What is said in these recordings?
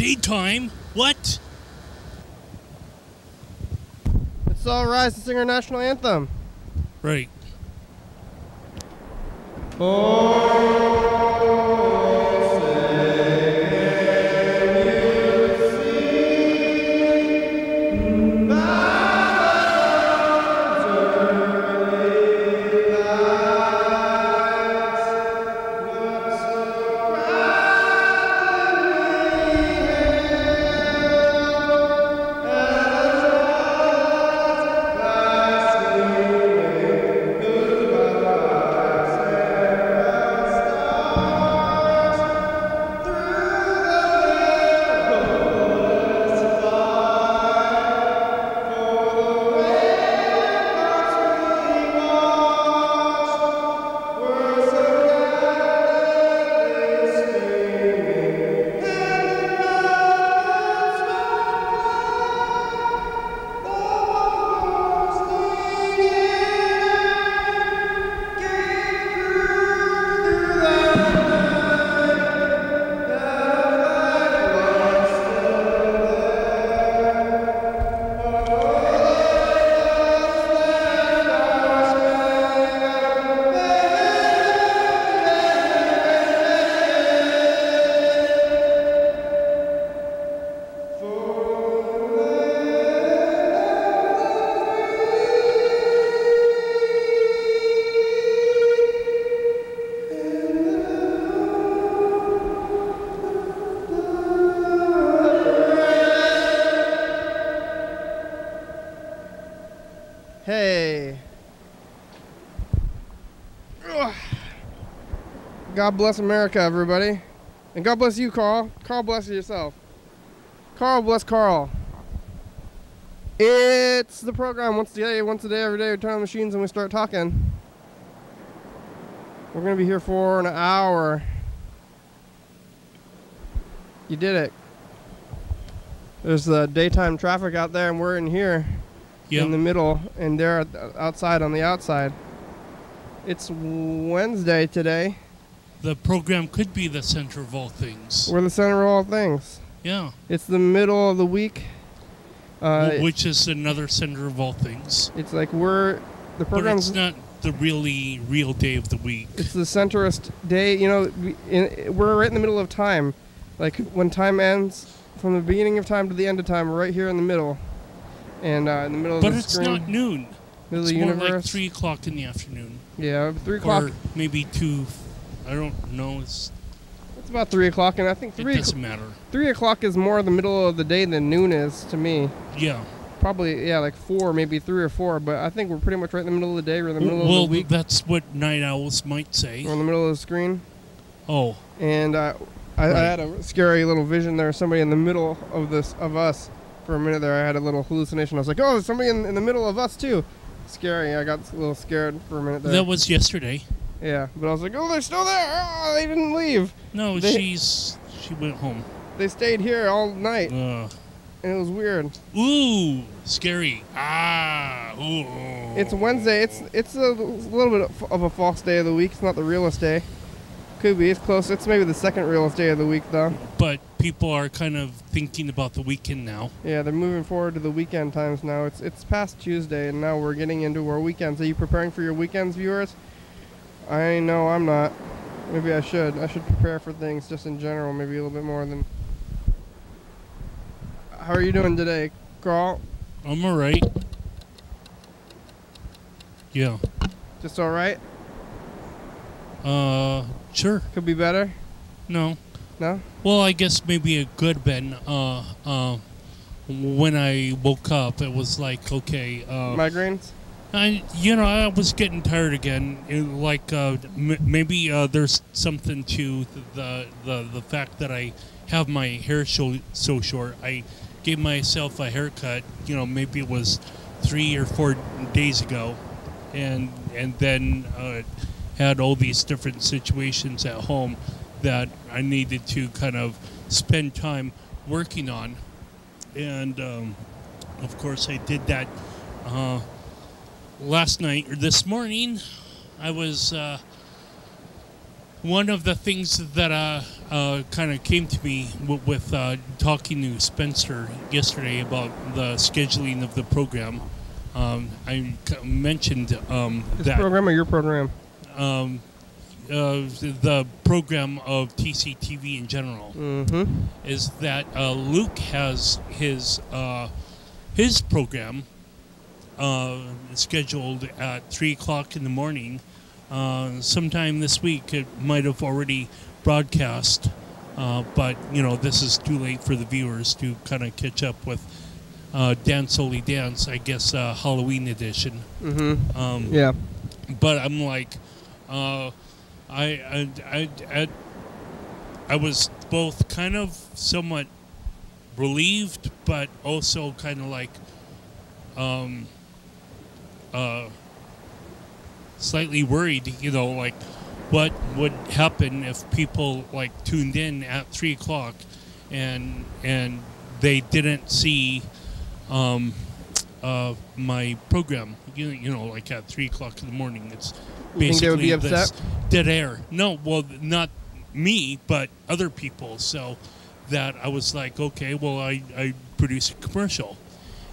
Daytime? What? Let's all rise to sing our national anthem. Right. Hey. Ugh. God bless America, everybody. And God bless you, Carl. Carl, bless yourself. Carl, bless Carl. It's the program once a day, every day. We turn on the machines and we start talking. We're going to be here for an hour. You did it. There's daytime traffic out there, and we're in here. Yep. In the middle, and they're outside on the outside. It's Wednesday today. The program could be the center of all things. We're the center of all things. Yeah. It's the middle of the week. Which is another center of all things. It's like the program's... But it's not the real day of the week. It's the centerist day. You know, we're right in the middle of time. Like when time ends, from the beginning of time to the end of time, we're right here in the middle. And in the middle of the screen. But it's not noon. Middle it's of the more universe. like 3 o'clock in the afternoon. Yeah, 3 o'clock. Or maybe 2. I don't know. It's about 3 o'clock, and I think it doesn't matter. 3 o'clock is more the middle of the day than noon is to me. Yeah. Probably, yeah, like 4, maybe 3 or 4. But I think we're pretty much right in the middle of the day. We're in the middle of the week. Well, that's what night owls might say. We're in the middle of the screen. Oh. And I had a scary little vision there. Somebody in the middle of us. For a minute there, I had a little hallucination. I was like, oh, there's somebody in the middle of us, too. Scary. I got a little scared for a minute there. That was yesterday. Yeah, but I was like, oh, they're still there. Oh, they didn't leave. No, she went home. They stayed here all night. And it was weird. Ooh, scary. Ah, ooh. It's Wednesday. It's a little bit of a false day of the week. It's not the realest day. Could be. It's close. It's maybe the second realest day of the week, though. But people are kind of thinking about the weekend now. Yeah, they're moving forward to the weekend times now. It's past Tuesday, and now we're getting into our weekends. Are you preparing for your weekends, viewers? I know I'm not. Maybe I should. I should prepare for things just in general, maybe a little bit more than... How are you doing today, Carl? I'm all right. Yeah. Just all right? Sure. Could be better? No. No? Well, I guess maybe it could have been. When I woke up, it was like, okay. Migraines? I was getting tired again. Maybe there's something to the fact that I have my hair so short. I gave myself a haircut. Maybe it was 3 or 4 days ago, and then had all these different situations at home that I needed to kind of spend time working on, and of course I did that. Last night or this morning, I was one of the things that kind of came to me with talking to Spencer yesterday about the scheduling of the program. I mentioned This that program or your program? the program of TCTV in general is that Luke has his program scheduled at 3 o'clock in the morning. Sometime this week, it might have already broadcast, but this is too late for the viewers to kind of catch up with Dance Only Dance, I guess, Halloween edition. Yeah. But I'm like, I was both kind of somewhat relieved, but also kind of like slightly worried, like what would happen if people like tuned in at 3 o'clock and they didn't see my program, like at 3 o'clock in the morning. It's You think they would be basically this upset? dead air. No, well, not me, but other people. So that I was like, okay, well, I produce a commercial.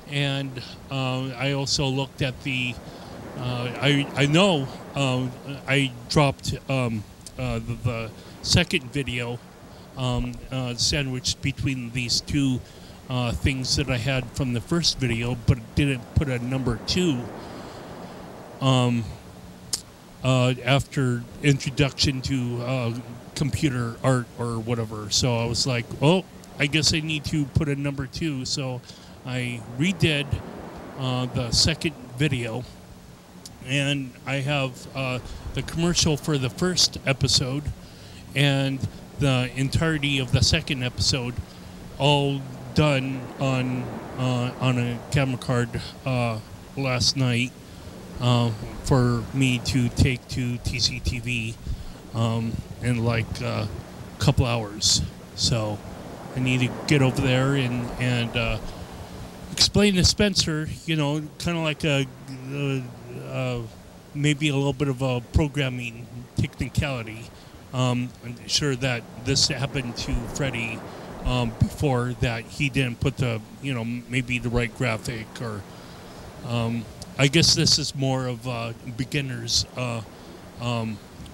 And I also looked at the, I know I dropped the second video sandwiched between these two things that I had from the first video, but it didn't put a number 2 after introduction to computer art or whatever. So I was like, oh, I guess I need to put a number 2. So I redid the second video, and I have the commercial for the first episode and the entirety of the second episode all done on a camera card last night for me to take to TCTV in like a couple hours. So I need to get over there and explain to Spencer, kind of like a maybe a little bit of a programming technicality. I'm sure that this happened to Freddie before, that he didn't put the, maybe the right graphic, or I guess this is more of beginners'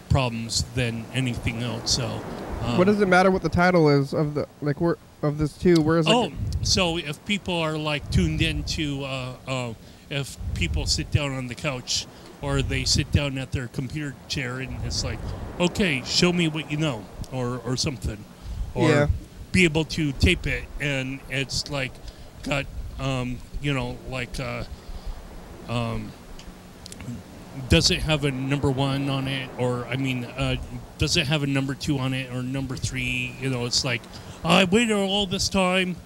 problems than anything else. So, what does it matter what the title is of the of this too? Where is it? Oh, so if people are like tuned into, if people sit down on the couch or they sit down at their computer chair and it's like, okay, show me what you know, or something, or Yeah. be able to tape it, and it's like got does it have a number 1 on it, or does it have a number 2 on it, or number 3? It's like, I waited all this time,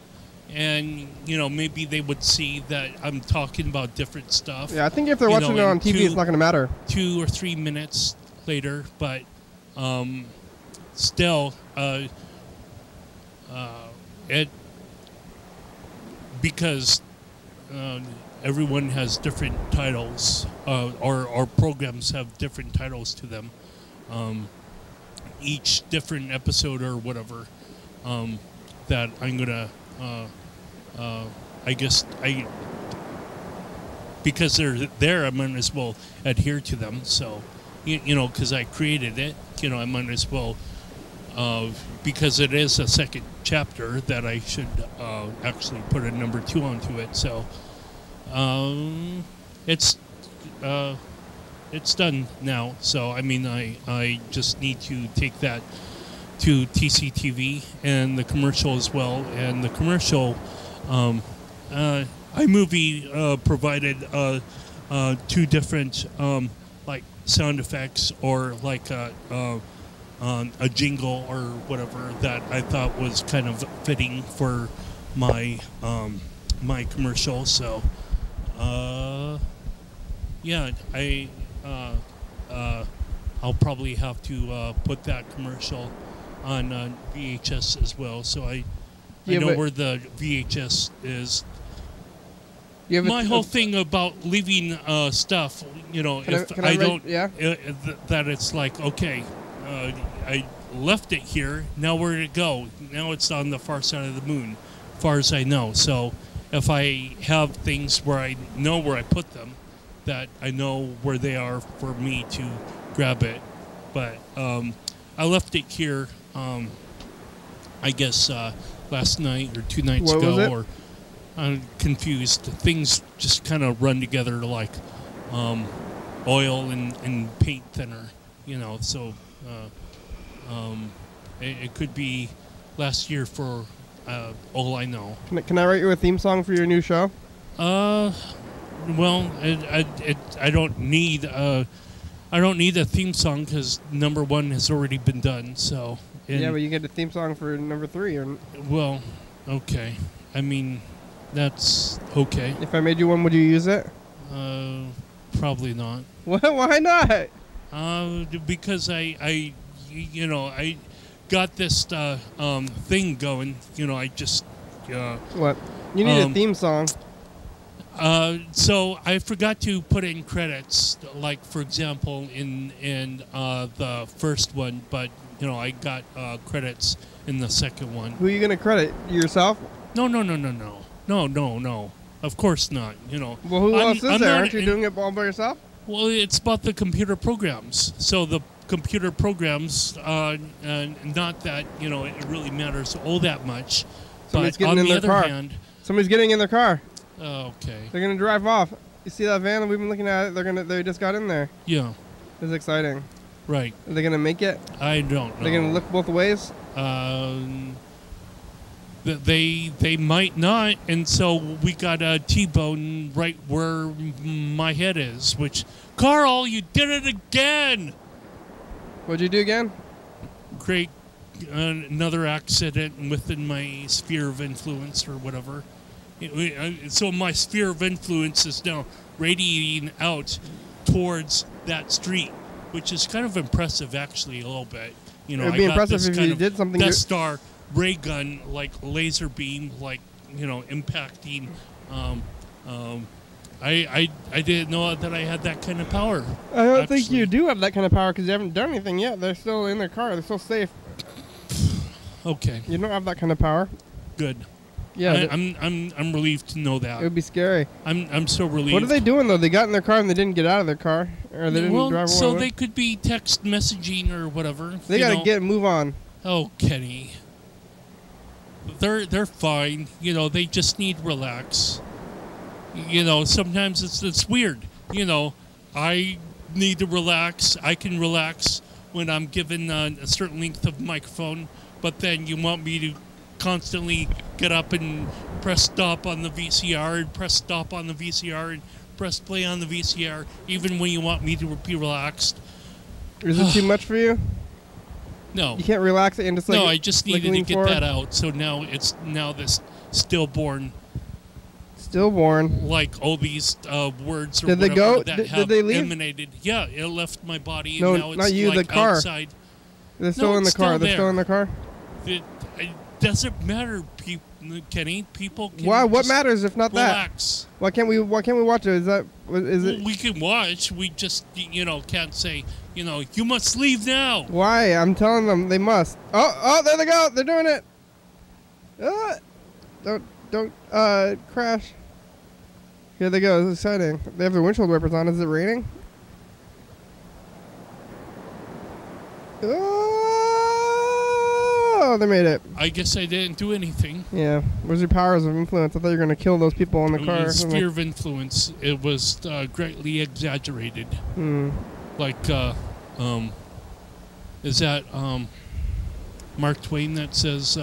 and maybe they would see that I'm talking about different stuff. Yeah, I think if they're watching it on TV, it's not going to matter. 2 or 3 minutes later, but still, it, because everyone has different titles, or programs have different titles to them. Each different episode or whatever, that I'm gonna, I guess because they're there, I might as well adhere to them. So, because I created it, I might as well, because it is a second chapter, that I should actually put a number 2 onto it. So, it's done now. So I just need to take that to TCTV and the commercial as well. And the commercial, iMovie provided 2 different like sound effects, or like a jingle or whatever, that I thought was kind of fitting for my my commercial. So yeah, I'll probably have to put that commercial on VHS as well. So I know where the VHS is. My whole thing about leaving stuff, if I don't, that it's like, okay, left it here. Now where did it go? Now it's on the far side of the moon, far as I know. So if I have things where I know where I put them, that I know where they are for me to grab it. But I left it here, I guess, last night or 2 nights ago. Or I'm confused. Things just kind of run together like oil and paint thinner, you know. So it could be last year for all I know. Can I write you a theme song for your new show? Well, I don't need a theme song because number 1 has already been done. So yeah, but you get a theme song for number 3. Or well, okay. I mean, that's okay. If I made you one, would you use it? Probably not. Why not? Because I got this thing going. You know, I just what? You need a theme song. So I forgot to put in credits, like for example in the first one, but you know I got credits in the second one. Who are you gonna credit? Yourself? No. Of course not. You know. Well, who else is there? Aren't you doing it all by yourself? Well, it's about the computer programs. So the computer programs, not that you know it really matters all that much. Somebody's but getting on in the their other car. hand, Somebody's getting in their car. Okay. They're gonna drive off. You see that van that we've been looking at? They just got in there. Yeah. It's exciting. Right. Are they gonna make it? I don't know. They're gonna look both ways. They might not, and so we got a T-bone right where my head is. Which, Carl, you did it again. What'd you do again? Create another accident within my sphere of influence or whatever. So my sphere of influence is now radiating out towards that street, which is kind of impressive, actually, a little bit. You know, it'd be I got impressive this if you did something. Death Star ray gun, like laser beam, like you know, impacting. I didn't know that I had that kind of power. I don't think you do have that kind of power because you haven't done anything yet. They're still in their car. They're still safe. Okay. You don't have that kind of power. Good. Yeah, I'm relieved to know that. It would be scary. I'm so relieved. What are they doing though? They got in their car and they didn't get out of their car, or they didn't drive away. So they could be text messaging or whatever. They gotta move on. Oh, Kenny. They're fine. You know, they just need relax. You know, sometimes it's weird. You know, I need to relax. I can relax when I'm given a certain length of microphone, but then you want me to constantly get up and press stop on the VCR and press stop on the VCR and press play on the VCR, even when you want me to be relaxed. Is it too much for you? No. You can't relax it and just like... No, I just needed to get forward? that out. So now it's this stillborn... Stillborn? Like all these words or did they go? That did they leave? emanated. Yeah, it left my body. No, and now it's not you, like the car. Outside. They're still in the car. They're still in the car? It doesn't matter, Kenny. People can Why? What matters if not relax. That? Why can't we watch it? Is it? We can watch. We just can't say you must leave now. Why? I'm telling them they must. Oh, there they go. They're doing it. Don't crash. Here they go. It's exciting. They have their windshield wipers on. Is it raining? Oh, they made it. I guess I didn't do anything. Yeah. Where's your powers of influence? I thought you were going to kill those people in the car. Sphere of influence. It was greatly exaggerated. Like, is that Mark Twain that says,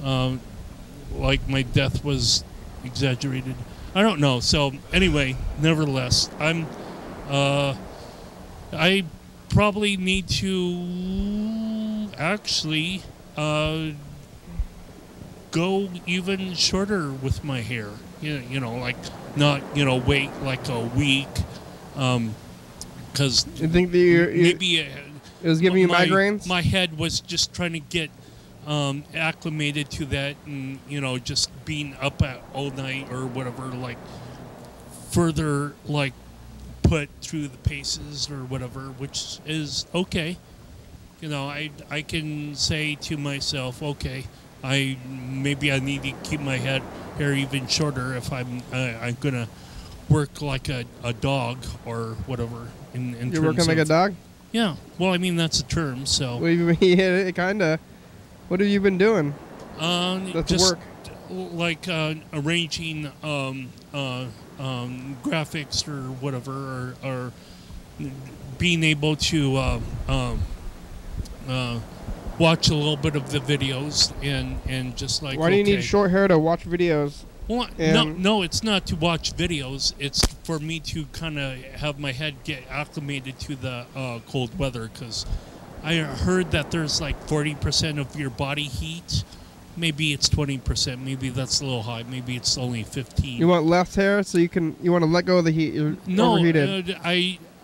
like, my death was exaggerated? I don't know. So, anyway, nevertheless, I probably need to actually go even shorter with my hair. Like not wait like a week, because you think maybe it was giving you migraines. My head was just trying to get acclimated to that, and just being up at all night or whatever, like further put through the paces or whatever, which is okay. You know, I can say to myself, okay, maybe I need to keep my hair even shorter if I'm gonna work like a dog or whatever. In You're working like a dog? Yeah. Well, I mean that's a term. So. Well, yeah, kinda. What have you been doing? That's just work. Like arranging graphics or whatever, or being able to watch a little bit of the videos and just like. Why do you need short hair to watch videos? Well, no, it's not to watch videos. It's for me to kind of have my head get acclimated to the cold weather, because I heard that there's like 40% of your body heat. Maybe it's 20%. Maybe that's a little high. Maybe it's only 15. You want less hair so you want to let go of the heat. You're overheated.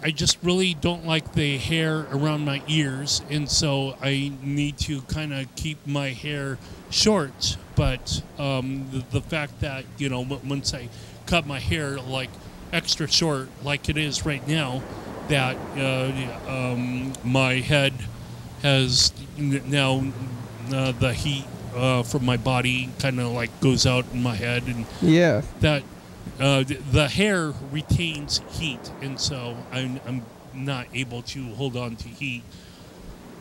I just really don't like the hair around my ears, and so I need to kind of keep my hair short. But the fact that, you know, once I cut my hair like extra short, like it is right now, that my head has now the heat from my body kind of like goes out in my head, and yeah, that the hair retains heat, and so I'm not able to hold on to heat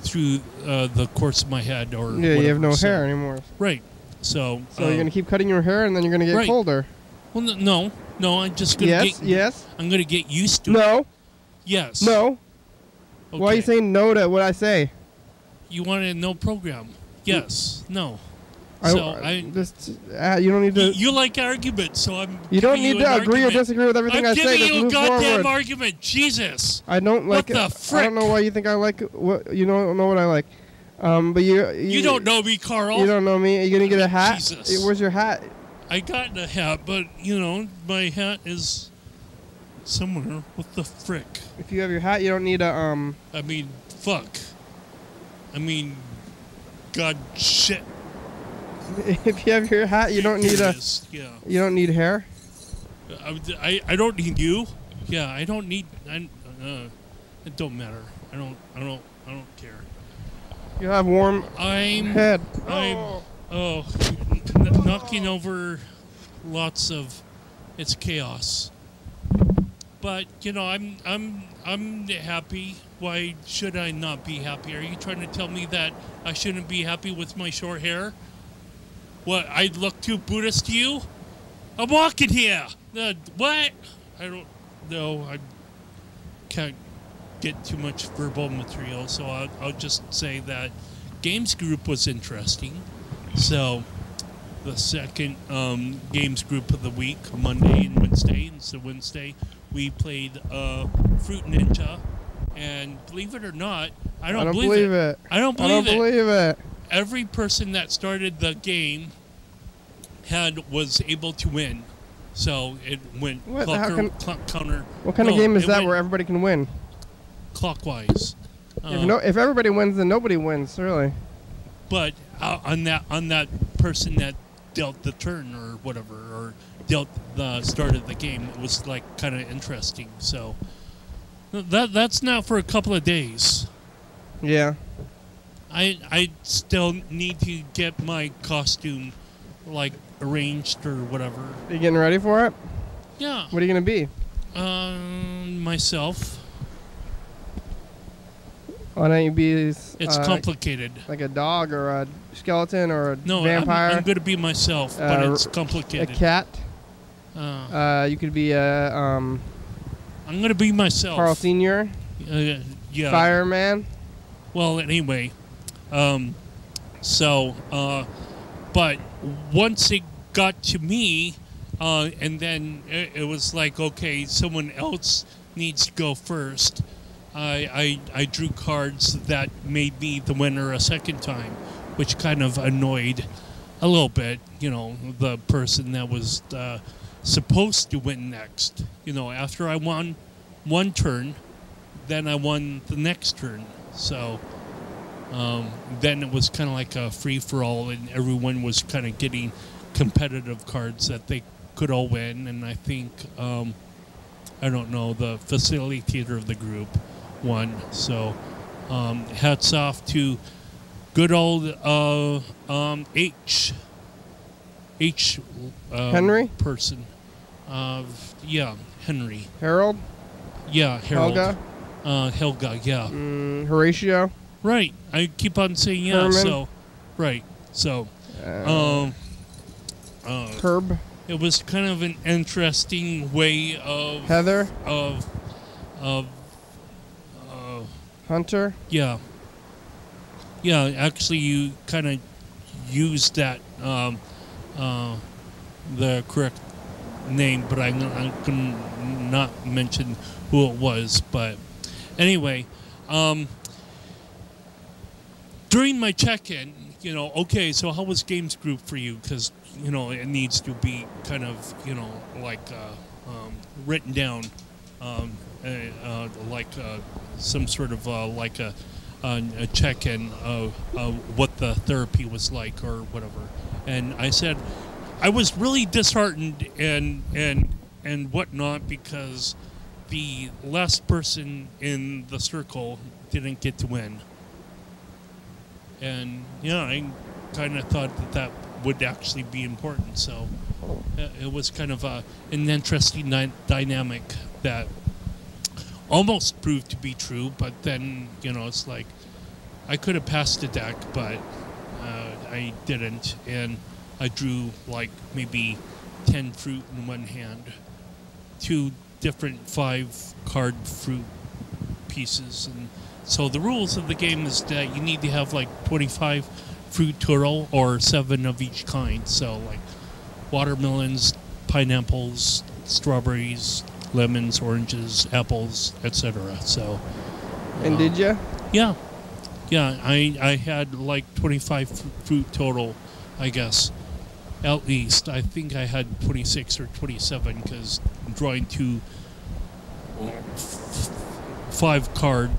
through the course of my head or yeah, whatever. You have no hair anymore, right? So you're gonna keep cutting your hair, and then you're gonna get colder. Well, no, I'm just gonna yes. I'm gonna get used to it. No. Yes. No. Okay. Why are you saying no to what I say? You want a no program? Yes. No. You don't need to. You like arguments, so I'm. You don't need to agree or disagree with everything I say. I'm giving you a goddamn forward. argument. Jesus. I don't like it. What the frick? I don't know why you think I like what. You don't know what I like. But you don't know me, Carl. You don't know me. Are you gonna get a hat? Jesus. Where's your hat? I got a hat, but you know my hat is somewhere. What the frick? If you have your hat, you don't need a I mean, fuck. I mean, God, shit. If you have your hat, you don't need yeah. You don't need hair. I don't need you. Yeah, I don't need. It don't matter. I don't care. You have warm head. I'm knocking over lots of. It's chaos. But you know, I'm happy. Why should I not be happy? Are you trying to tell me that I shouldn't be happy with my short hair? What, I look too Buddhist to you? I'm walking here. What? I don't know. I can't get too much verbal material, so I'll just say that games group was interesting. So the second games group of the week, Monday and Wednesday. And so Wednesday we played Fruit Ninja, and believe it or not, I don't believe it. I don't believe it. Every person that started the game was able to win, so it went counter. What kind of game is that where everybody can win? Clockwise. If everybody wins, then nobody wins, really. But on that person that dealt the turn or whatever, or dealt the start of the game, it was like kind of interesting. So that's now for a couple of days. Yeah. I still need to get my costume like arranged or whatever. Are you getting ready for it? Yeah. What are you gonna be? Myself. Why don't you be? It's complicated. Like a dog or a skeleton or a vampire. I'm gonna be myself, but it's complicated. A cat. You could be a. I'm gonna be myself. Carl Senior. Yeah. Fireman. Well, anyway, but once it got to me, and then it was like, okay, someone else needs to go first. I drew cards that made me the winner a second time, which kind of annoyed a little bit, you know, the person that was supposed to win next. You know, after I won one turn, then I won the next turn. So then it was kind of like a free-for-all, and everyone was kind of getting competitive cards that they could all win. And I think, I don't know, the facilitator of the group won. So Hats off to good old Henry? person. Yeah, Henry. Harold? Yeah, Harold. Helga? Helga, yeah. Horatio? Right. I keep on saying yeah, Herman? so right. So Herb? it was kind of an interesting way of Heather? of Hunter? yeah. Yeah, actually you kind of used that the correct name, but I'm going to not mention who it was. But anyway, during my check-in, okay, so how was games group for you? Because, it needs to be kind of, like written down, like some sort of like a check-in of what the therapy was like or whatever. And I said, I was really disheartened and whatnot because the last person in the circle didn't get to win. And I kind of thought that would actually be important. So it was kind of an interesting dynamic that almost proved to be true. But then it's like I could have passed the deck, but I didn't, and I drew like maybe 10 fruit in one hand, 2 different 5-card fruit pieces. And so the rules of the game is that you need to have like 25 fruit total or 7 of each kind. So like watermelons, pineapples, strawberries, lemons, oranges, apples, etc. So. And did you? Yeah. Yeah, I had like 25 fruit total, I guess. At least. I think I had 26 or 27 because drawing 2 5-card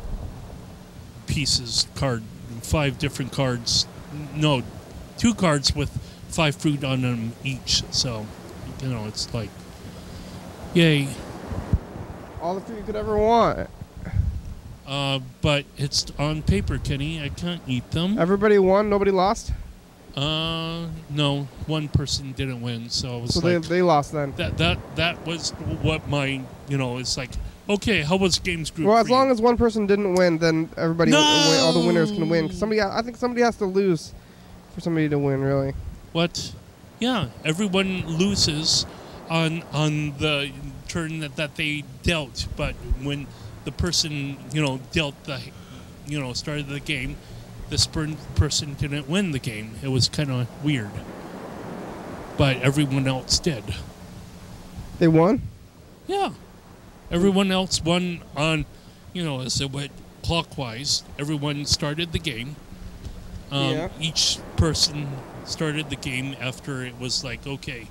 pieces, 5 different cards. No, 2 cards with 5 fruit on them each. So, it's like, yay. All the fruit you could ever want. But it's on paper, Kenny. I can't eat them. Everybody won, nobody lost? No, one person didn't win, so it was so like they lost then. That was what my it's like. Okay, how was games group? Well, as long as one person didn't win, then everybody, all the winners can win. I think somebody has to lose for somebody to win, really. What? Yeah, everyone loses on the turn that they dealt, but when the person dealt the started the game, this person didn't win the game. It was kind of weird, but everyone else did. They won? Yeah, everyone else won on as it went clockwise. Everyone started the game. Each person started the game after it was like, okay,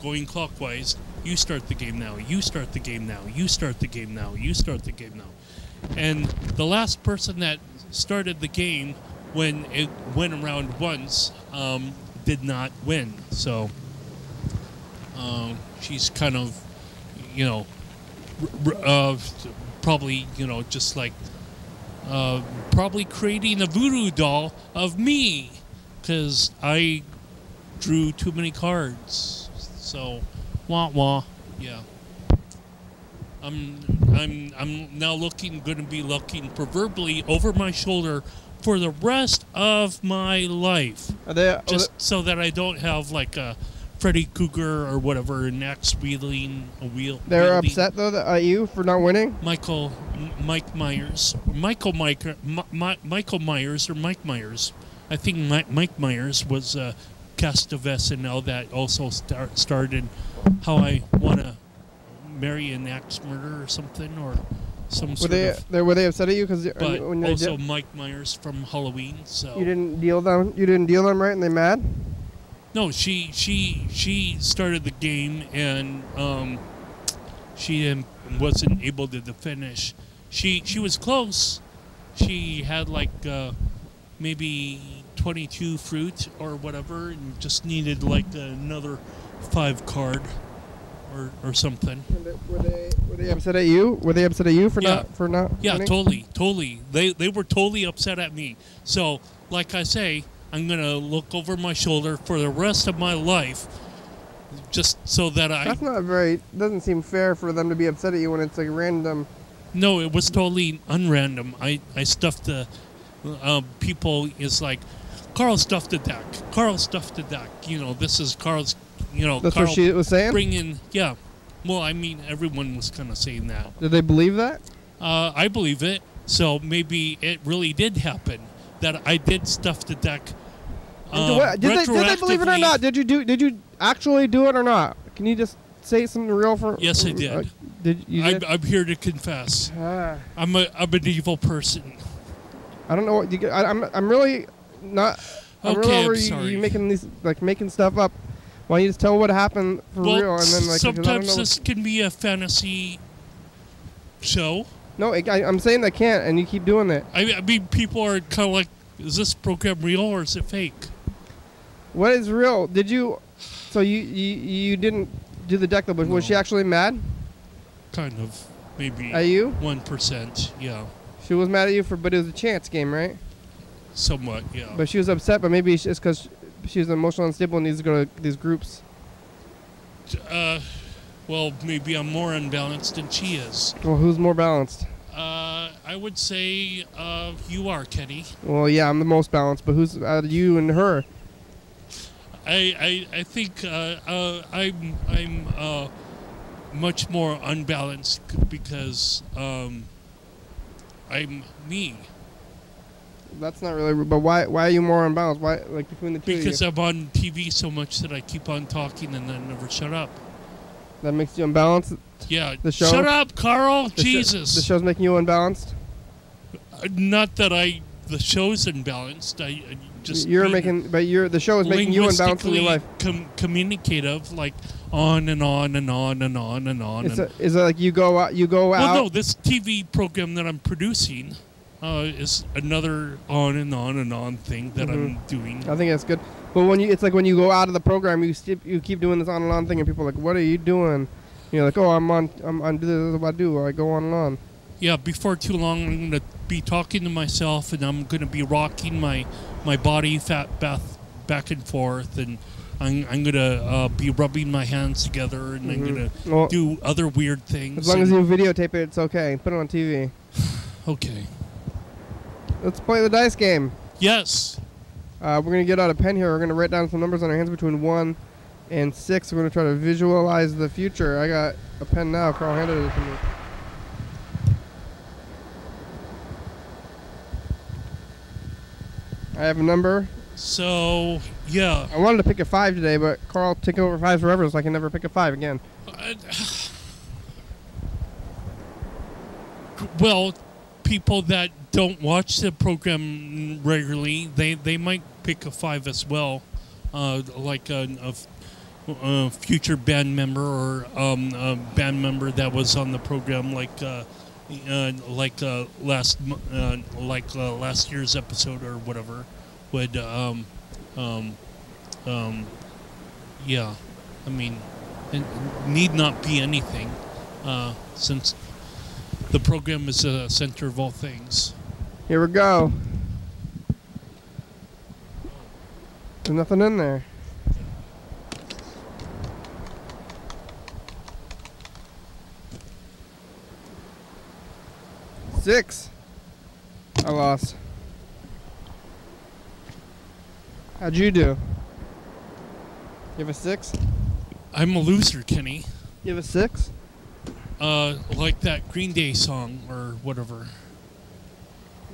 going clockwise, you start the game now, you start the game now, you start the game now, you start the game now. And the last person that started the game when it went around once did not win. So she's kind of, probably, just like probably creating a voodoo doll of me because I drew too many cards. So, wah wah, yeah. I'm now going to be looking proverbially over my shoulder for the rest of my life. So that I don't have like a Freddy Krueger or whatever, an axe wielding a wheel. They're upset though at you for not winning. Michael Myers or Mike Myers. I think Mike Myers was a cast of SNL that also started How I Want to Marry an Axe Murder or something, or some sort of. Were they upset at you because? But also Mike Myers from Halloween. So you didn't deal them. You didn't deal them right, and they mad. No, she started the game and she wasn't able to finish. She was close. She had like maybe 22 fruit or whatever, and just needed like another 5 card. or something. Were they upset at you? Were they upset at you for not Yeah, winning? totally. They were totally upset at me. So, like I say, I'm gonna look over my shoulder for the rest of my life, just so that That's not very. Doesn't seem fair for them to be upset at you when it's like random. No, it was totally unrandom. I stuffed the people is like, Carl stuffed the deck. Carl stuffed the deck. You know, this is Carl's. You know, That's Carl what she was saying. Bring in, yeah. Well, I mean, everyone was kind of saying that. Did they believe that? I believe it. So maybe it really did happen that I did stuff the deck. Did they believe it or not? Did you actually do it or not? Can you just say something real for? Yes, I did. I'm here to confess. I'm an evil person. I don't know what you. I'm really not. I'm Okay, really over I'm sorry. you making these making stuff up. Why don't you just tell what happened for real and then sometimes this can be a fantasy show. No, I'm saying they can't, and you keep doing it. I mean, people are kind of like, is this program real or is it fake? What is real? Did you? So you didn't do the deck though, but was she actually mad? Kind of, maybe. At you? 1%, yeah. She was mad at you but it was a chance game, right? Somewhat, yeah. But she was upset, but maybe it's because she's emotionally unstable and needs to go to these groups. Well, maybe I'm more unbalanced than she is. Well, who's more balanced? I would say you are, Kenny. Well, yeah, I'm the most balanced, but who's you and her? I think I'm much more unbalanced because I'm me. That's not really. But why are you more unbalanced? Why between the two? Because of you? I'm on TV so much that I keep on talking and I never shut up. That makes you unbalanced. Yeah. The show. Shut up, Carl. Jesus. The show's making you unbalanced. Not that the show's unbalanced. I just the show is making you unbalanced in your life. Communicative, like on and on and on and on and on. Is it like you go out? Well, no. This TV program that I'm producing is another on and on and on thing that I'm doing. I think that's good. But it's like when you go out of the program, you keep doing this on and on thing, and people are like, "What are you doing?" You're like, "Oh, I'm this is what I do. I go on and on." Yeah, before too long, I'm going to be talking to myself, and I'm going to be rocking my body fat back and forth, and I'm going to be rubbing my hands together, and I'm going to do other weird things. As long as you videotape it, it's okay. Put it on TV. Okay. Let's play the dice game. Yes. We're going to get out a pen here. We're going to write down some numbers on our hands between 1 and 6. We're going to try to visualize the future. I got a pen now. Carl handed it to me. I have a number. So, yeah. I wanted to pick a 5 today, but Carl took over 5 forever, so I can never pick a 5 again. Well, people that don't watch the program regularly, they might pick a 5 as well, like a future band member or a band member that was on the program, like last year's episode or whatever would yeah, I mean, it need not be anything since the program is the center of all things. Here we go. There's nothing in there. Six. I lost. How'd you do? You have a 6? I'm a loser, Kenny. You have a 6? Like that Green Day song or whatever.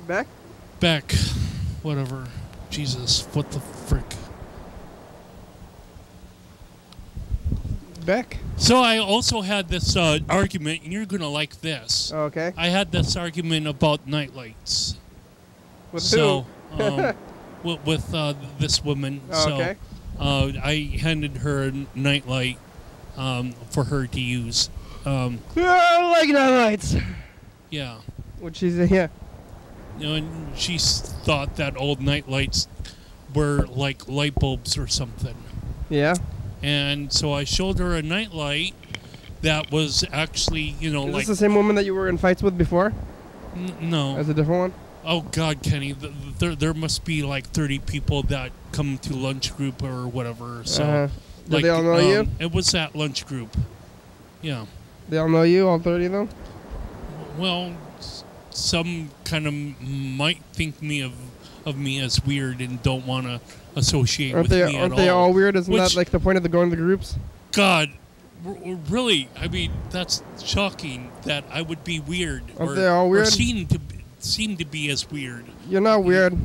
Beck? Beck. Whatever. Jesus, what the frick? Beck? So I also had this argument, and you're going to like this. Oh, okay. I had this argument about nightlights. With who? With this woman. Oh, okay. So I handed her a nightlight for her to use. I don't like nightlights. Yeah. What'd she say? Yeah. You know, and she thought that old nightlights were like light bulbs or something. Yeah. And so I showed her a nightlight that was actually, Is like... this the same woman that you were in fights with before? No. That's a different one? Oh, God, Kenny, there must be like 30 people that come to lunch group or whatever. So, Did they all know you? It was that lunch group. Yeah. They all know you, all 30 of them? Well, some kind of might think of me as weird and don't want to associate with me at all. Aren't they all weird? Isn't that like the point of going to the groups? God, really? I mean, that's shocking that I would be weird. Aren't they all weird? Or seem to be as weird. You're not weird.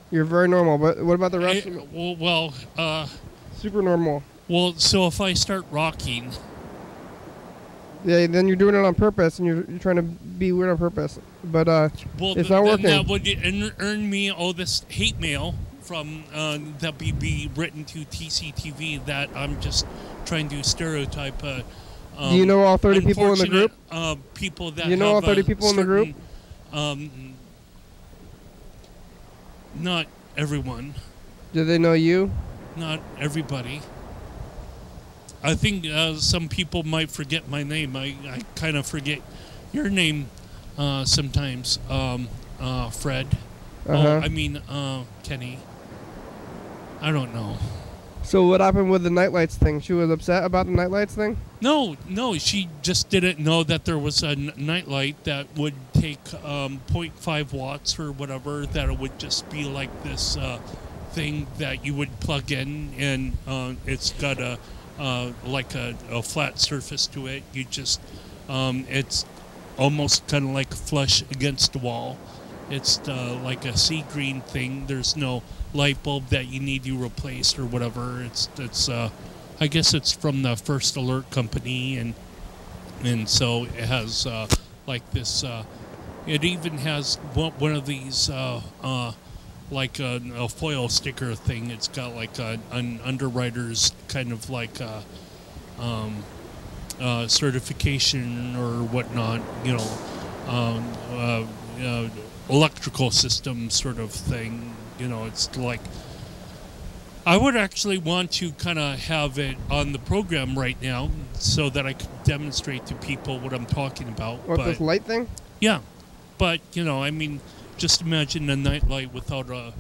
You're very normal. But what about the rest of it? Super normal. Well, so if I start rocking... Yeah, then you're doing it on purpose, and you're trying to be weird on purpose. But it's not working. That would earn me all this hate mail from that be written to TCTV that I'm just trying to stereotype. Do you know all 30 people in the group? People that you know all 30 people in the group? Not everyone. Do they know you? Not everybody. I think some people might forget my name. I kind of forget your name sometimes, Fred. I mean, Kenny. I don't know. So what happened with the nightlights thing? She was upset about the nightlights thing? No, she just didn't know that there was a nightlight that would take 0.5 watts or whatever, that it would just be like this thing that you would plug in, and it's got like a flat surface to it. You just, it's almost kind of like flush against the wall. It's like a sea green thing. There's no light bulb that you need to replace or whatever. It's I guess it's from the First Alert company, and so it has like this. It even has one of these like a foil sticker thing. It's got like an underwriter's kind of like certification or whatnot, electrical system sort of thing. It's like, I would actually want to kind of have it on the program right now so that I could demonstrate to people what I'm talking about. What, this light thing? Yeah. But, I mean, just imagine a nightlight without a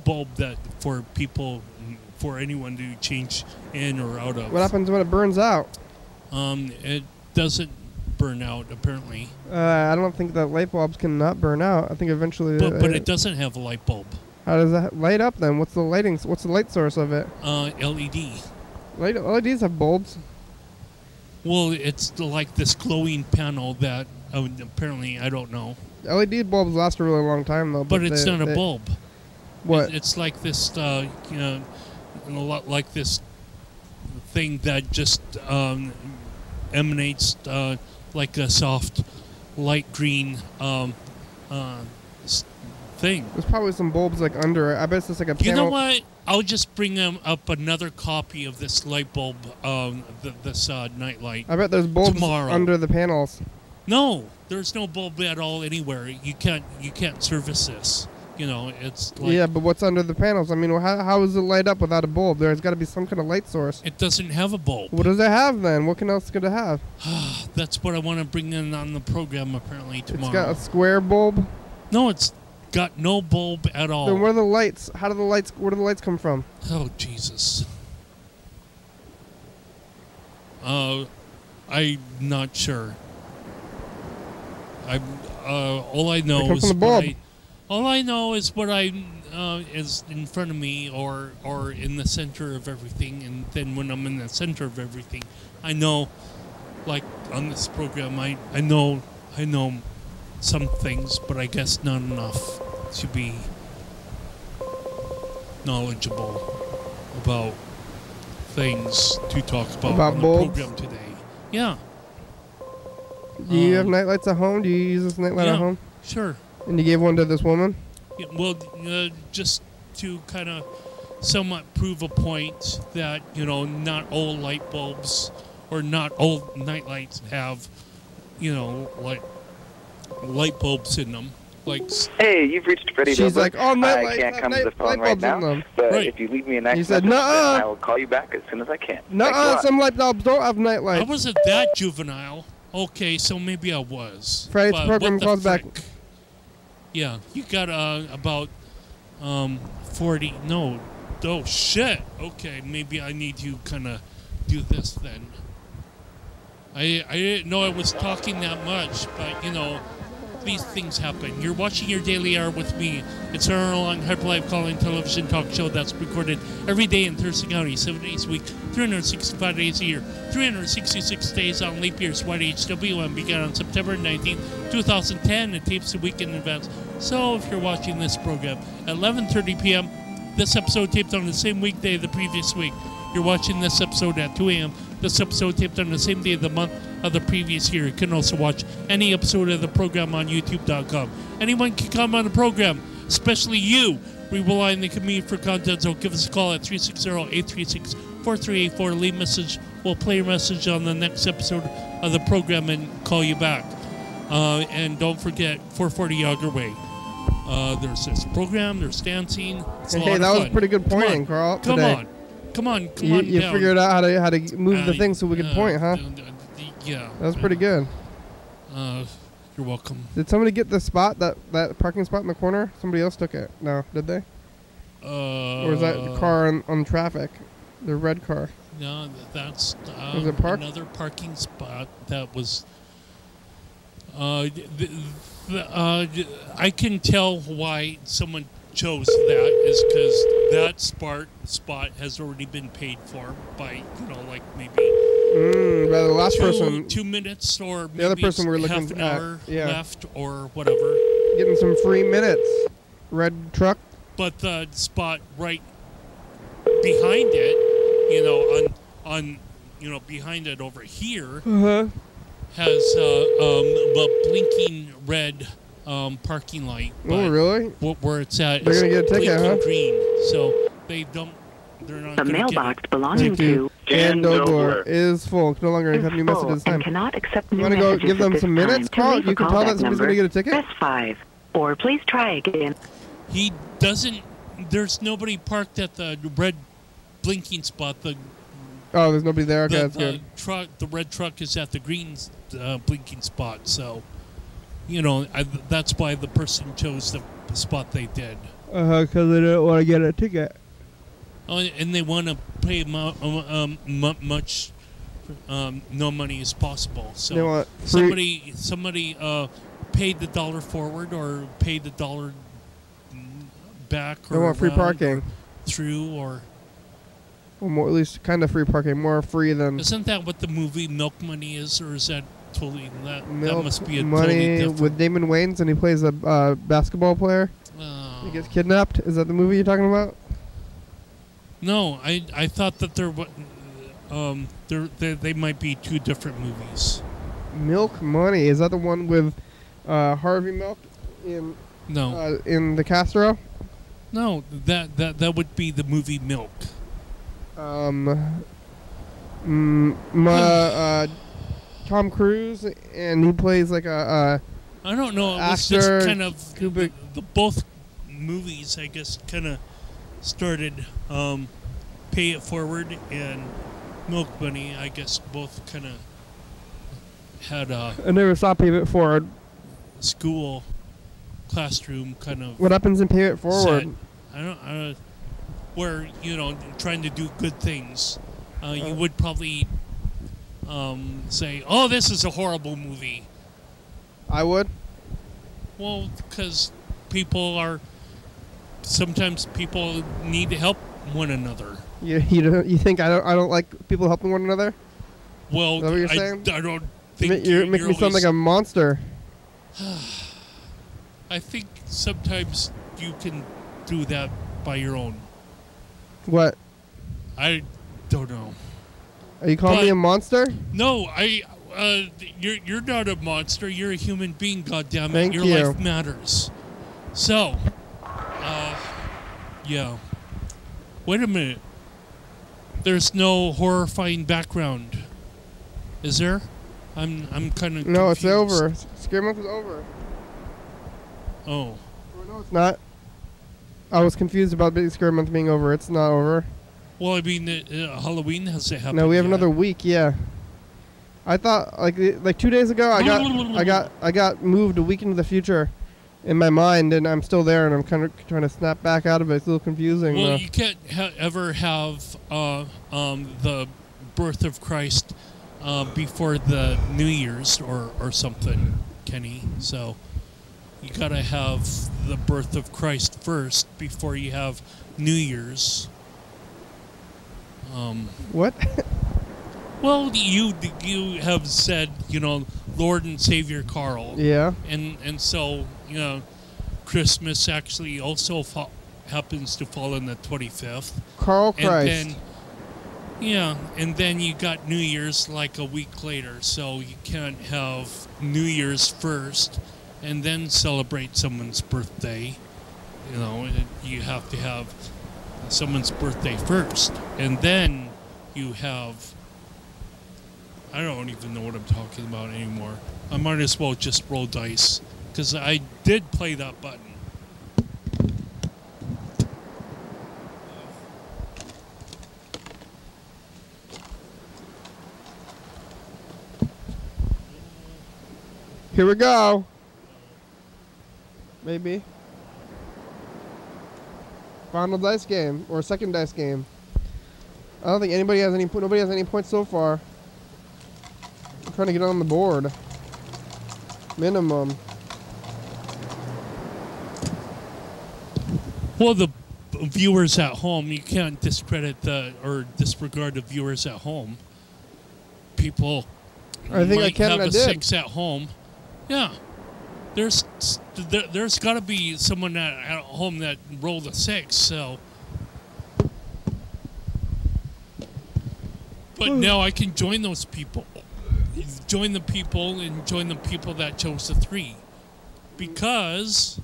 bulb that for anyone to change in or out of. What happens when it burns out? It doesn't burn out, apparently. I don't think that light bulbs cannot burn out. I think eventually... But it doesn't have a light bulb. How does that light up then? What's the light source of it? LED. LEDs have bulbs. Well, it's like this glowing panel that apparently, I don't know. LED bulbs last a really long time, though. But it's not a bulb. What? It's like this, a lot like this thing that just emanates like a soft light green thing. There's probably some bulbs like under it. I bet it's just like a panel. You know what? I'll just bring up another copy of this light bulb, this nightlight. I bet there's bulbs tomorrow. Under the panels. No, there's no bulb at all anywhere. You can't service this. It's like... Yeah, but what's under the panels? I mean, how does it light up without a bulb? There's got to be some kind of light source. It doesn't have a bulb. What does it have then? What else could it have? That's what I want to bring in on the program apparently tomorrow. It's got a square bulb? No, it's got no bulb at all. Then where are the lights? Where do the lights come from? Oh, Jesus. I'm not sure. All I know is all I know is what is in front of me or in the center of everything, and then when I'm in the center of everything, I know, like on this program, I know some things, but I guess not enough to be knowledgeable about things to talk about on the program today. Yeah. Do you have nightlights at home? Do you use this nightlight at home? Sure. And you gave one to this woman? Yeah, well, just to kind of somewhat prove a point that, not all light bulbs or not all nightlights have, like light bulbs in them. Like, Hey, you've reached Freddie She's Dilbert. like, oh, night I lights can't have come to the phone light right bulbs in now, them. but Right. if you leave me a nice He said, message, nuh-uh. then I will call you back as soon as I can. Thanks a Nuh-uh, lot. some light bulbs don't have night I lights. wasn't that juvenile. Okay, so maybe I was. Friday's But program what the calls back. frick? Yeah, you got about 40. No, oh shit. Okay, maybe I need to kind of do this then. I didn't know I was talking that much, but you know, these things happen. You're watching your Daily Hour with me. It's our hour-long hyper-live calling television talk show that's recorded every day in Thurston County, 7 days a week, 365 days a year, 366 days on leap years. YDHWM began on September 19, 2010. It tapes a week in advance. So if you're watching this program at 11:30 p.m., this episode taped on the same weekday the previous week. You're watching this episode at 2 a.m. This episode taped on the same day of the month of the previous year. You can also watch any episode of the program on YouTube.com. Anyone can come on the program, especially you. We rely on the community for content, so give us a call at 360-836-4384. Leave a message. We'll play your message on the next episode of the program and call you back. And don't forget, 440 Yager Way. There's this program, there's dancing. It's a lot Hey, of that was fun. pretty good Come on. pointing, Carl. Come today. on. Come on You down. figured out how to move the thing so we could point, huh? Yeah. That was pretty good. You're welcome. Did somebody get the spot, that parking spot in the corner? Somebody else took it. No, did they? Or was that the car on traffic? The red car. No, that's Was it parked? another parking spot that was. I can tell why someone chose that is because that spot has already been paid for by, like maybe By the last person. 2 minutes or maybe The other person we're half looking an hour at, yeah. left or whatever. Getting some free minutes. Red truck. But the spot right behind it, on behind it over here Uh-huh. has a blinking red parking light. Oh, really? Where it's at, They're gonna get a ticket, blinking huh? green. So they're not The gonna mailbox get belonging to And Dobler Dobler is full. No longer is have new full messages and time. cannot accept You new want to go messages give them at this some minutes, time. To Carl? leave a You can tell that callback somebody's going to number, get a ticket? Press 5. Or please try again. He doesn't. There's nobody parked at the red blinking spot. Oh, there's nobody there? Okay, that's the good. truck, the red truck, is at the green blinking spot. So, that's why the person chose the spot they did. Because they didn't want to get a ticket. Oh, and they want to pay much, no money as possible. So They want free- somebody paid the dollar forward or paid the dollar back. They want free around parking. or through or. Well, more, at least kind of free parking. More free than Isn't that what the movie Milk Money is, or is that totally that Milk must be a Money totally different? with Damon Wayans, and he plays a basketball player. He gets kidnapped. Is that the movie you're talking about? No, I thought that they might be two different movies. Milk Money, is that the one with Harvey Milk in in the Castro? No, that would be the movie Milk. Tom Cruise, and he plays like a I don't know. It was actor, just kind of Kubrick. the both movies, I guess, kind of started Pay It Forward and Milk Money. I guess both kind of had a I never saw Pay It Forward. school classroom kind of. What happens in Pay It Forward? set. I don't. Where trying to do good things, you would probably say, "Oh, this is a horrible movie." I would. Well, because sometimes people need to help one another. You think I don't like people helping one another? Well, Is that what you're saying? I don't think You're making me sound like a monster. I think sometimes you can do that by your own. What? I don't know. Are you calling me a monster? No, you're not a monster. You're a human being. Goddammit, Thank your you. life matters. So, yeah. Wait a minute. There's no horrifying background, is there? I'm kind of No, confused. it's over. Scare Month is over. Oh. No, it's not. I was confused about Big Scary Month being over. It's not over. Well, I mean, Halloween hasn't happened. No, we have yet. another week. Yeah. I thought like 2 days ago I got moved a week into the future in my mind, and I'm still there, and I'm kind of trying to snap back out of it. It's a little confusing. Well, you can't ever have the birth of Christ before the New Year's or something, Kenny. So you gotta have the birth of Christ first before you have New Year's. What? Well, you have said, Lord and Savior Carl. Yeah. And so, Christmas actually also happens to fall on the 25th. Carl Christ. And then, and then you got New Year's like a week later, so you can't have New Year's first and then celebrate someone's birthday. You have to have someone's birthday first, and then you have... I don't even know what I'm talking about anymore. I might as well just roll dice, because I did play that button. Here we go. Maybe. Final dice game or second dice game. I don't think nobody has any points so far. I'm trying to get on the board. Minimum. Well, the viewers at home, you can't discredit or disregard the viewers at home. People I think might I can have and I a did. 6 at home. Yeah. There's got to be someone at home that rolled a 6, so... But now I can join those people. Join the people that chose the 3. Because...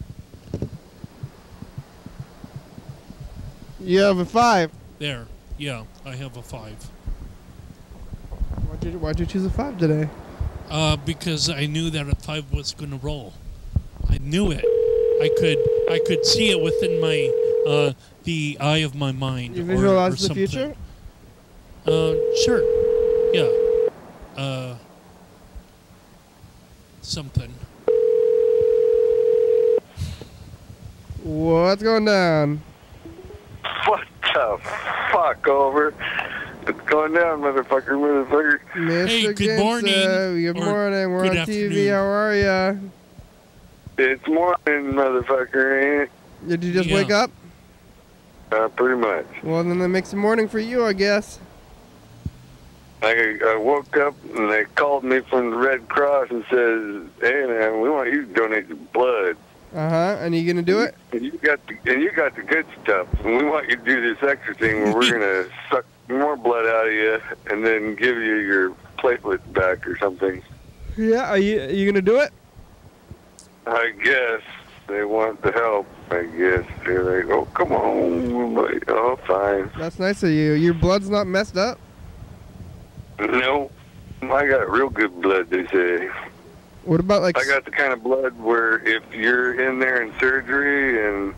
You have a 5. There. Yeah, I have a 5. Why'd you choose a 5 today? Because I knew that a 5 was going to roll. I knew it. I could see it within my the eye of my mind. You visualize the something. future? Sure. Yeah. Something. What's going down? What the fuck over? It's going down, motherfucker. Mr. Hey, good Ginsu, morning. Good Or morning. We're good on TV. afternoon. How are ya? It's morning, motherfucker, ain't Did you just Yeah. wake up? it? Pretty much. Well, then that makes it morning for you, I guess. I woke up and they called me from the Red Cross and says, "Hey man, we want you to donate some blood. And you gonna do it? And you got the good stuff. And we want you to do this extra thing where we're gonna suck more blood out of you and then give you your platelets back or something." Yeah. Are you gonna do it? I guess they want the help. I guess they're like, "Oh, come on." I'm like, "Oh, fine." That's nice of you. Your blood's not messed up. No, I got real good blood, they say. What about like? I got the kind of blood where if you're in there in surgery and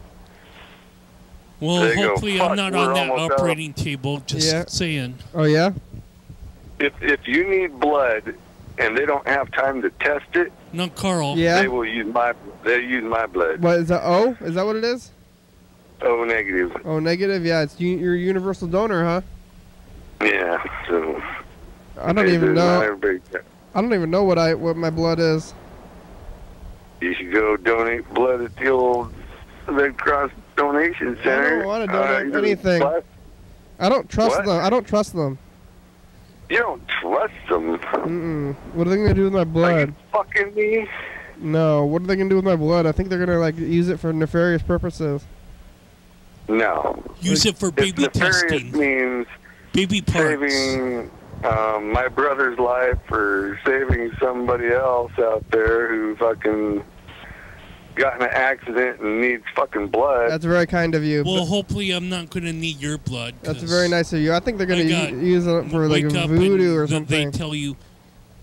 Well, There you go. hopefully I'm Fuck, not we're on that almost out. operating table. Just Yeah. saying. Oh yeah. if you need blood and they don't have time to test it, Not Carl. Yeah. they use my blood. What is that? O? Is that what it is? O negative. Oh, negative. Yeah. It's you're a universal donor, huh? Yeah. So I don't even know. everybody- I don't even know what my blood is. You should go donate blood at the old Red Cross donation center. I don't want to donate either anything. blood- I don't trust What? them. I don't trust them. You don't trust them. Mm-mm. What are they gonna do with my Are blood? you fucking me? No. What are they gonna do with my blood? I think they're gonna like use it for nefarious purposes. No. Use it for If baby nefarious testing. means Baby parts. saving my brother's life or saving somebody else out there who fucking got in an accident and needs fucking blood. That's very kind of you. Well, hopefully I'm not going to need your blood. That's 'cause very nice of you. I think they're gonna I got- use it for like wake up voodoo and or They something. tell you,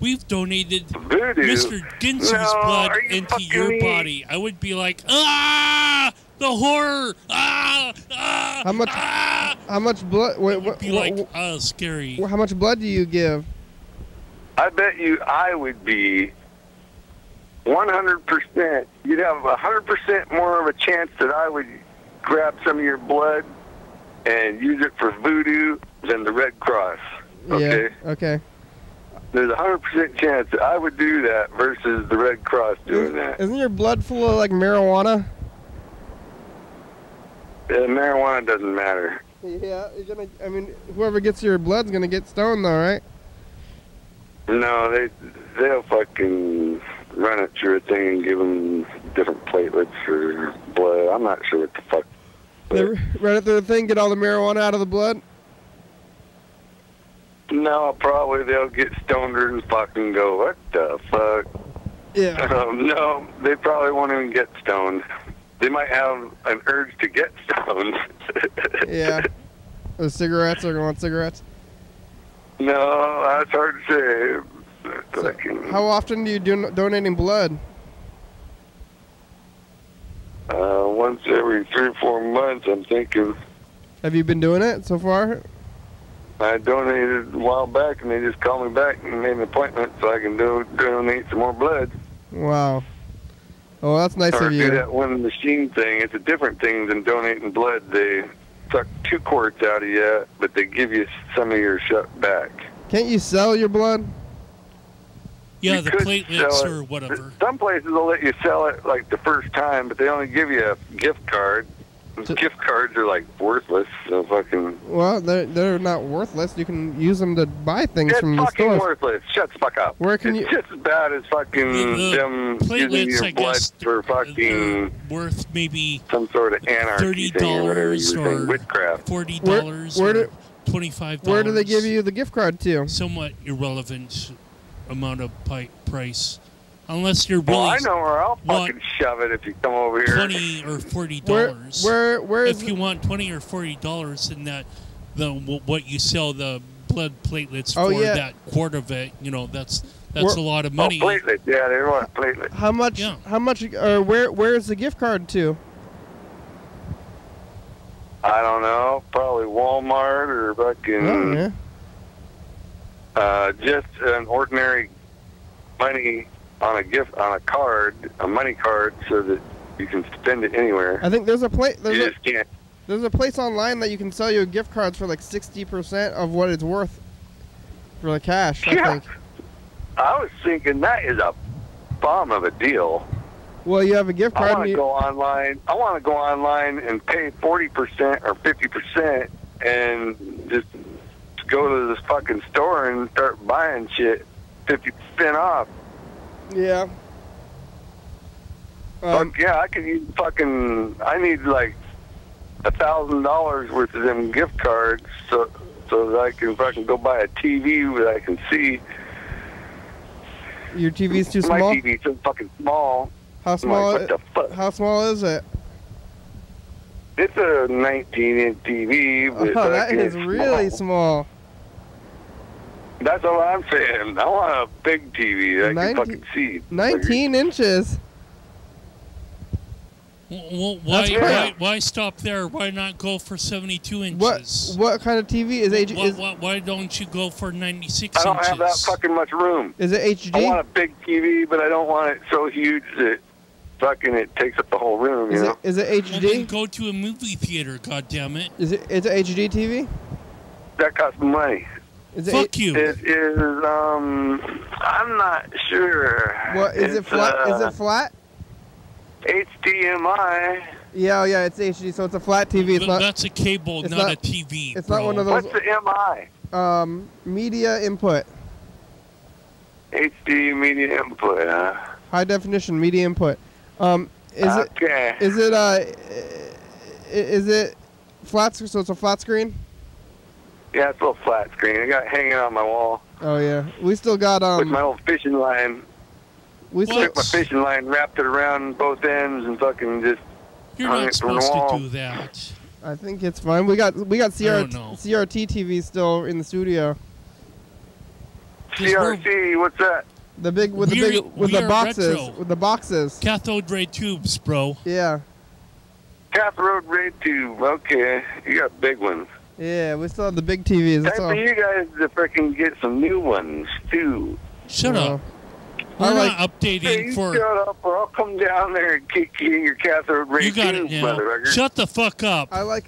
we've donated Voodoo? Mr. Ginsu's No, blood are you into fucking your me? body, I would be like, ah, the horror, How much? ah. How much blood? Wait, It would be like, scary. how much blood do you give? I bet you I would be 100%. You'd have 100% more of a chance that I would grab some of your blood and use it for voodoo than the Red Cross. Okay? Yeah. Okay. There's a 100% chance that I would do that versus the Red Cross doing that. Isn't your blood full of like marijuana? Marijuana doesn't matter. Yeah, you're gonna. I mean, whoever gets your blood's gonna get stoned, though, right? No, they'll fucking run it through a thing and give them different platelets for blood. I'm not sure what the fuck. They run it through the thing, get all the marijuana out of the blood. No, probably they'll get stoned and fucking go, what the fuck? Yeah. No, they probably won't even get stoned. They might have an urge to get stoned. Yeah. The cigarettes are going cigarettes. No, that's hard to say. So how often do you do donating blood? Once every 3 or 4 months, I'm thinking. Have you been doing it so far? I donated a while back, and they just called me back and made an appointment so I can donate some more blood. Wow. Oh, that's nice Or of do you. that one machine thing. It's a different thing than donating blood. They suck 2 quarts out of you, but they give you some of your shut back. Can't you sell your blood? Yeah, You the could platelets sell it. or whatever. Some places will let you sell it like the first time, but they only give you a gift card. Gift cards are like worthless. So fucking. Well, they're not worthless. You can use them to buy things It's from the fucking stores. worthless. Shut the fuck up. Where can it's you? just as bad as fucking The them platelets, using your I blood guess, for they're fucking worth maybe some sort of anarchy thing or whatever you $30 were saying, or witchcraft. $40 Where or do- $25. Where do they give you the gift card to? Somewhat irrelevant amount of price, unless you're Well, really I know where I'll want fucking shove it if you come over here. $20 or $40. Where is if you want $20 or $40, then what you sell the blood platelets Oh, for, yeah. that quart of it, that's Where- a lot of money. Oh, platelets. Yeah, they want platelets. How much? Yeah. How much? Or where is the gift card to? I don't know. Probably Walmart or fucking Oh yeah. just an ordinary money on a card, a money card, so that you can spend it anywhere. I think there's a place. You just can't. There's a place online that you can sell your gift cards for like 60% of what it's worth for the cash. I Yeah. think. I was thinking that is a bomb of a deal. Well, you have a gift I card. want and to you- go online. I want to go online and pay 40% or 50% and just go to this fucking store and start buying shit 50% off. Yeah. Fuck yeah, I could use fucking. I need like $1,000 worth of them gift cards so that I can fucking go buy a TV that I can see. Your TV's too My small. TV's so fucking small. How small? Like, what the fuck? How small is it? It's a 19-inch TV. But Oh, that fucking is really small. That's all I'm saying. I want a big TV that I can fucking see. 19 inches. Well, That's why stop there? Why not go for 72 What inches? what kind of TV is HD? Why don't you go for 96 I don't inches? have that fucking much room. Is it I HD? want a big TV, but I don't want it so huge that fucking it takes up the whole room, you know? Is it Well, then HD? go to a movie theater, goddammit. Is it? It's a HD TV? That costs money. Is it? Fuck you. It is, I'm not sure. What is it? It's, Flat? Is it flat? HDMI. Yeah, yeah, it's HD, so it's a flat TV. It's not. That's a cable, it's not not- a TV. it's bro. not one of those. What's the MI? Media input, HD media input, huh? high definition media input. Is it? Okay. Is it flat? So it's a flat screen. Yeah, it's a little flat screen. I got it hanging on my wall Oh yeah, we still got with my old fishing line. we still. Took my fishing line, wrapped it around both ends, and fucking just You're hung not it from the supposed wall. to do that. I think it's fine. We got don't know. CRT TV still in the studio. CRT, what's that? The big with the boxes retro. with the boxes. Cathode ray tubes, bro. Yeah. Cathode ray tube. Okay, you got big ones. Yeah, we still have the big TVs. That's Time all. for you guys to freaking get some new ones too. Shut Well, up. We're not Hey, updating you for. shut up, or I'll come down there and kick you in your cathode ray You got tube, it now. motherfucker. Shut the fuck up. I like.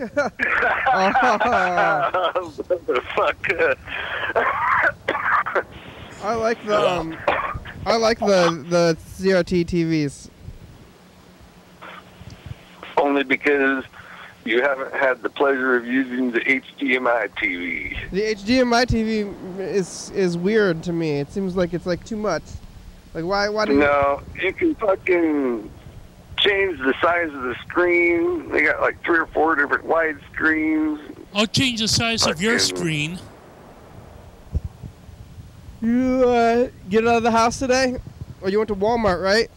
I like the I like the CRT TVs. Only because you haven't had the pleasure of using the HDMI TV. The HDMI TV is weird to me. It seems like it's like too much. Like why do you? No, you can fucking change the size of the screen. They got like 3 or 4 different wide screens. I'll change the size of your Fucking- screen. You get out of the house today? Or you went to Walmart, right?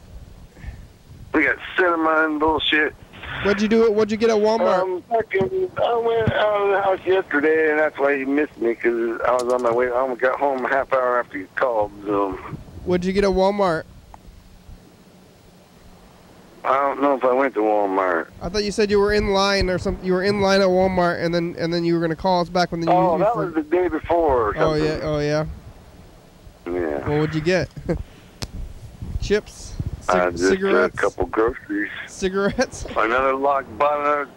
We got cinema and bullshit. What'd you do? What'd you get at Walmart? I went out of the house yesterday, and that's why you missed me, because I was on my way. I got home a half hour after you called, so What'd you get at Walmart? I don't know if I went to Walmart. I thought you said you were in line or something. You were in line at Walmart, and then you were gonna call us back when you. Oh, that was the day before or Oh something. yeah. Oh yeah. Yeah. Well, what'd you get? Chips. Just Cigarettes. a couple groceries. Cigarettes. Bought another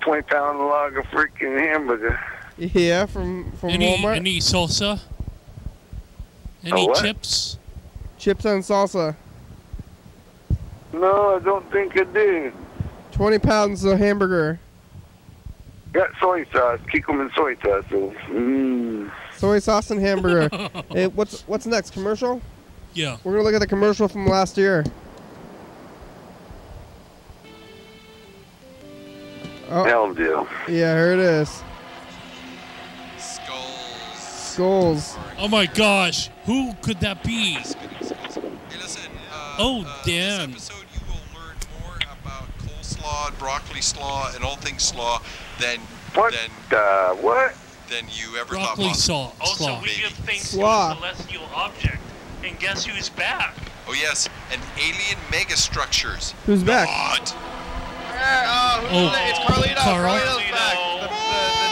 20-pound log of freaking hamburger. Yeah, from Any Walmart. any salsa? Any what? chips? Chips and salsa. No, I don't think I did. 20 pounds of hamburger. Got soy sauce, Kikkoman soy sauce. So, Soy sauce and hamburger. Hey, what's next? Commercial? Yeah. We're gonna look at the commercial from last year. Oh, hell deal. yeah, here it is. Skulls. Oh my gosh, who could that be? Hey, listen, Oh, Dan. This episode, you will learn more about coleslaw, broccoli slaw, and all things slaw than What? What? than you ever Broccoli thought possible. slaw. Also, we give thanks Slaw. to a celestial object. And guess who's back? Oh yes, and alien megastructures. Who's back? God. It's Carlito. Carl. Carlito's back.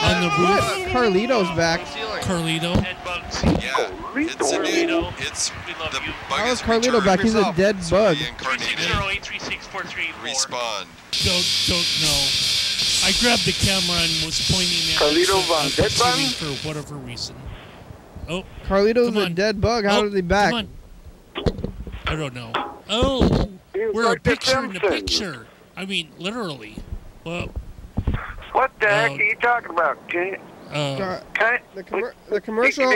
On the roof. What? Carlito's back. Carlito. Dead bugs. Yeah, it's a new. It's We love the you. bug How is is Carlito returned. back? He's a dead bug. Reincarnated. 360-836-434. Respawn. Don't know. I grabbed the camera and was pointing at Carlito it, Von Dead assuming Bun? for whatever reason. Oh, Carlito's Come a on. dead bug. How oh, did he back? Come on. I don't know. Oh, He's we're a like the picture in the Simpsons. picture. I mean, literally. Well, What the heck Oh. are you talking about? Can The commercial.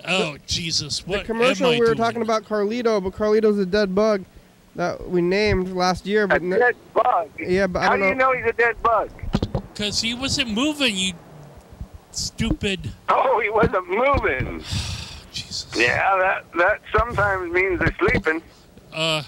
oh Jesus! What The commercial am I we were doing? talking about Carlito, but Carlito's a dead bug that we named last year. A But dead bug? yeah, but I How don't do you know he's a dead bug? Because he wasn't moving, you stupid. Oh, he wasn't moving. Jesus. Yeah, that sometimes means they're sleeping But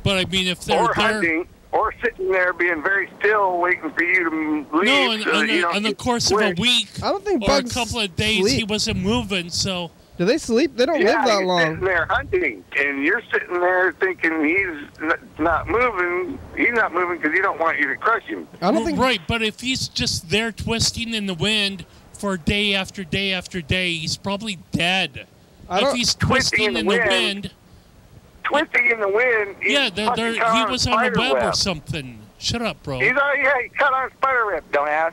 I mean, if they're or there, hunting or sitting there being very still waiting for you to leave. no, in, so that you don't in the get course of a squished. week I don't think or a bugs couple of days, he sleep. wasn't moving. So Do they sleep? They don't Yeah, live that he's long. sitting there hunting, and you're sitting there thinking he's not moving. He's not moving because he don't want you to crush him. I don't think. right. But if he's just there twisting in the wind for day after day after day, he's probably dead. I If don't. he's Twisting twisting in in the the wind, wind, Twisting in the wind. He's yeah, fucking he caught was a on the spider web or web. something. Shut up, bro. He caught on a spider web, dumbass.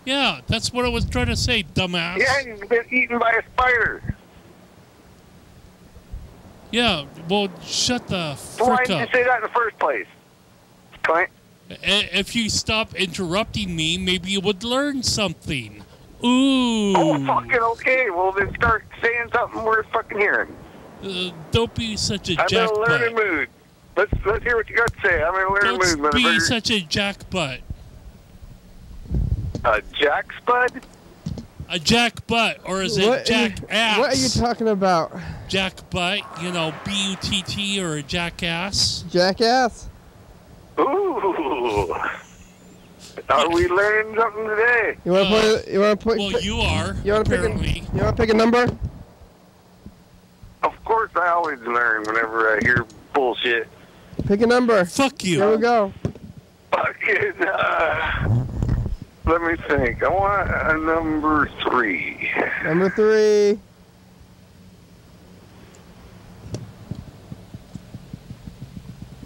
Yeah, that's what I was trying to say, dumbass. Yeah, he's been eaten by a spider. Yeah, well, shut the So why frick didn't you up. say that in the first place, Clint? If you stop interrupting me, maybe you would learn something. Ooh. Oh, fucking okay. Well, then start saying something worth fucking hearing. Don't be such a I'm in a learning jackbutt. mood. Let's hear what you got to say. I'm in a learning mood, Don't be motherfucker. such a jackbutt. A jack spud? A jackbutt, or is it jack ass? What are you talking about? Jackbutt, you know, B-U-T-T, or a jackass. Jackass? Ooh. Are we learning something today? You want to put? You want to put? Well, you are, You want to pick? apparently. You want to pick a number? Of course I always learn whenever I hear bullshit. Pick a number. Fuck you. Here we go. Fucking, let me think. I want a number 3. Number 3.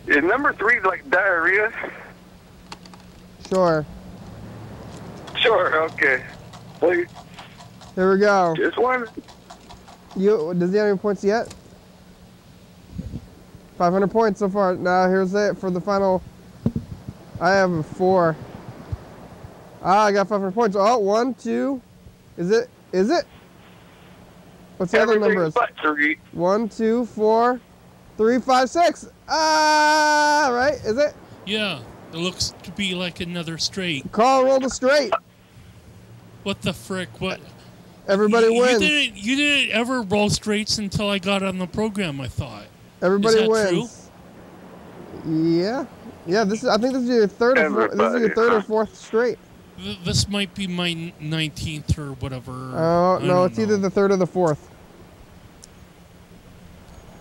Is number 3 like diarrhea? Sure. Sure, okay. Wait, Here we go. just one. Does he have any points yet? 500 points so far. Now here's it for the final. I have a 4. I got 500 points. Oh, 1, 2. Is it? What's the other numbers? But 3. 1, 2, 4, 3, 5, 6. Right? Is it? Yeah, it looks to be like another straight. Carl rolled a straight. What the frick? What? Everybody wins. You didn't ever roll straights until I got on the program, I thought. Everybody Is that wins. Yeah. Yeah, I think this is your third or fourth straight. This might be my 19th or whatever. Oh, no, it's either the third or the fourth.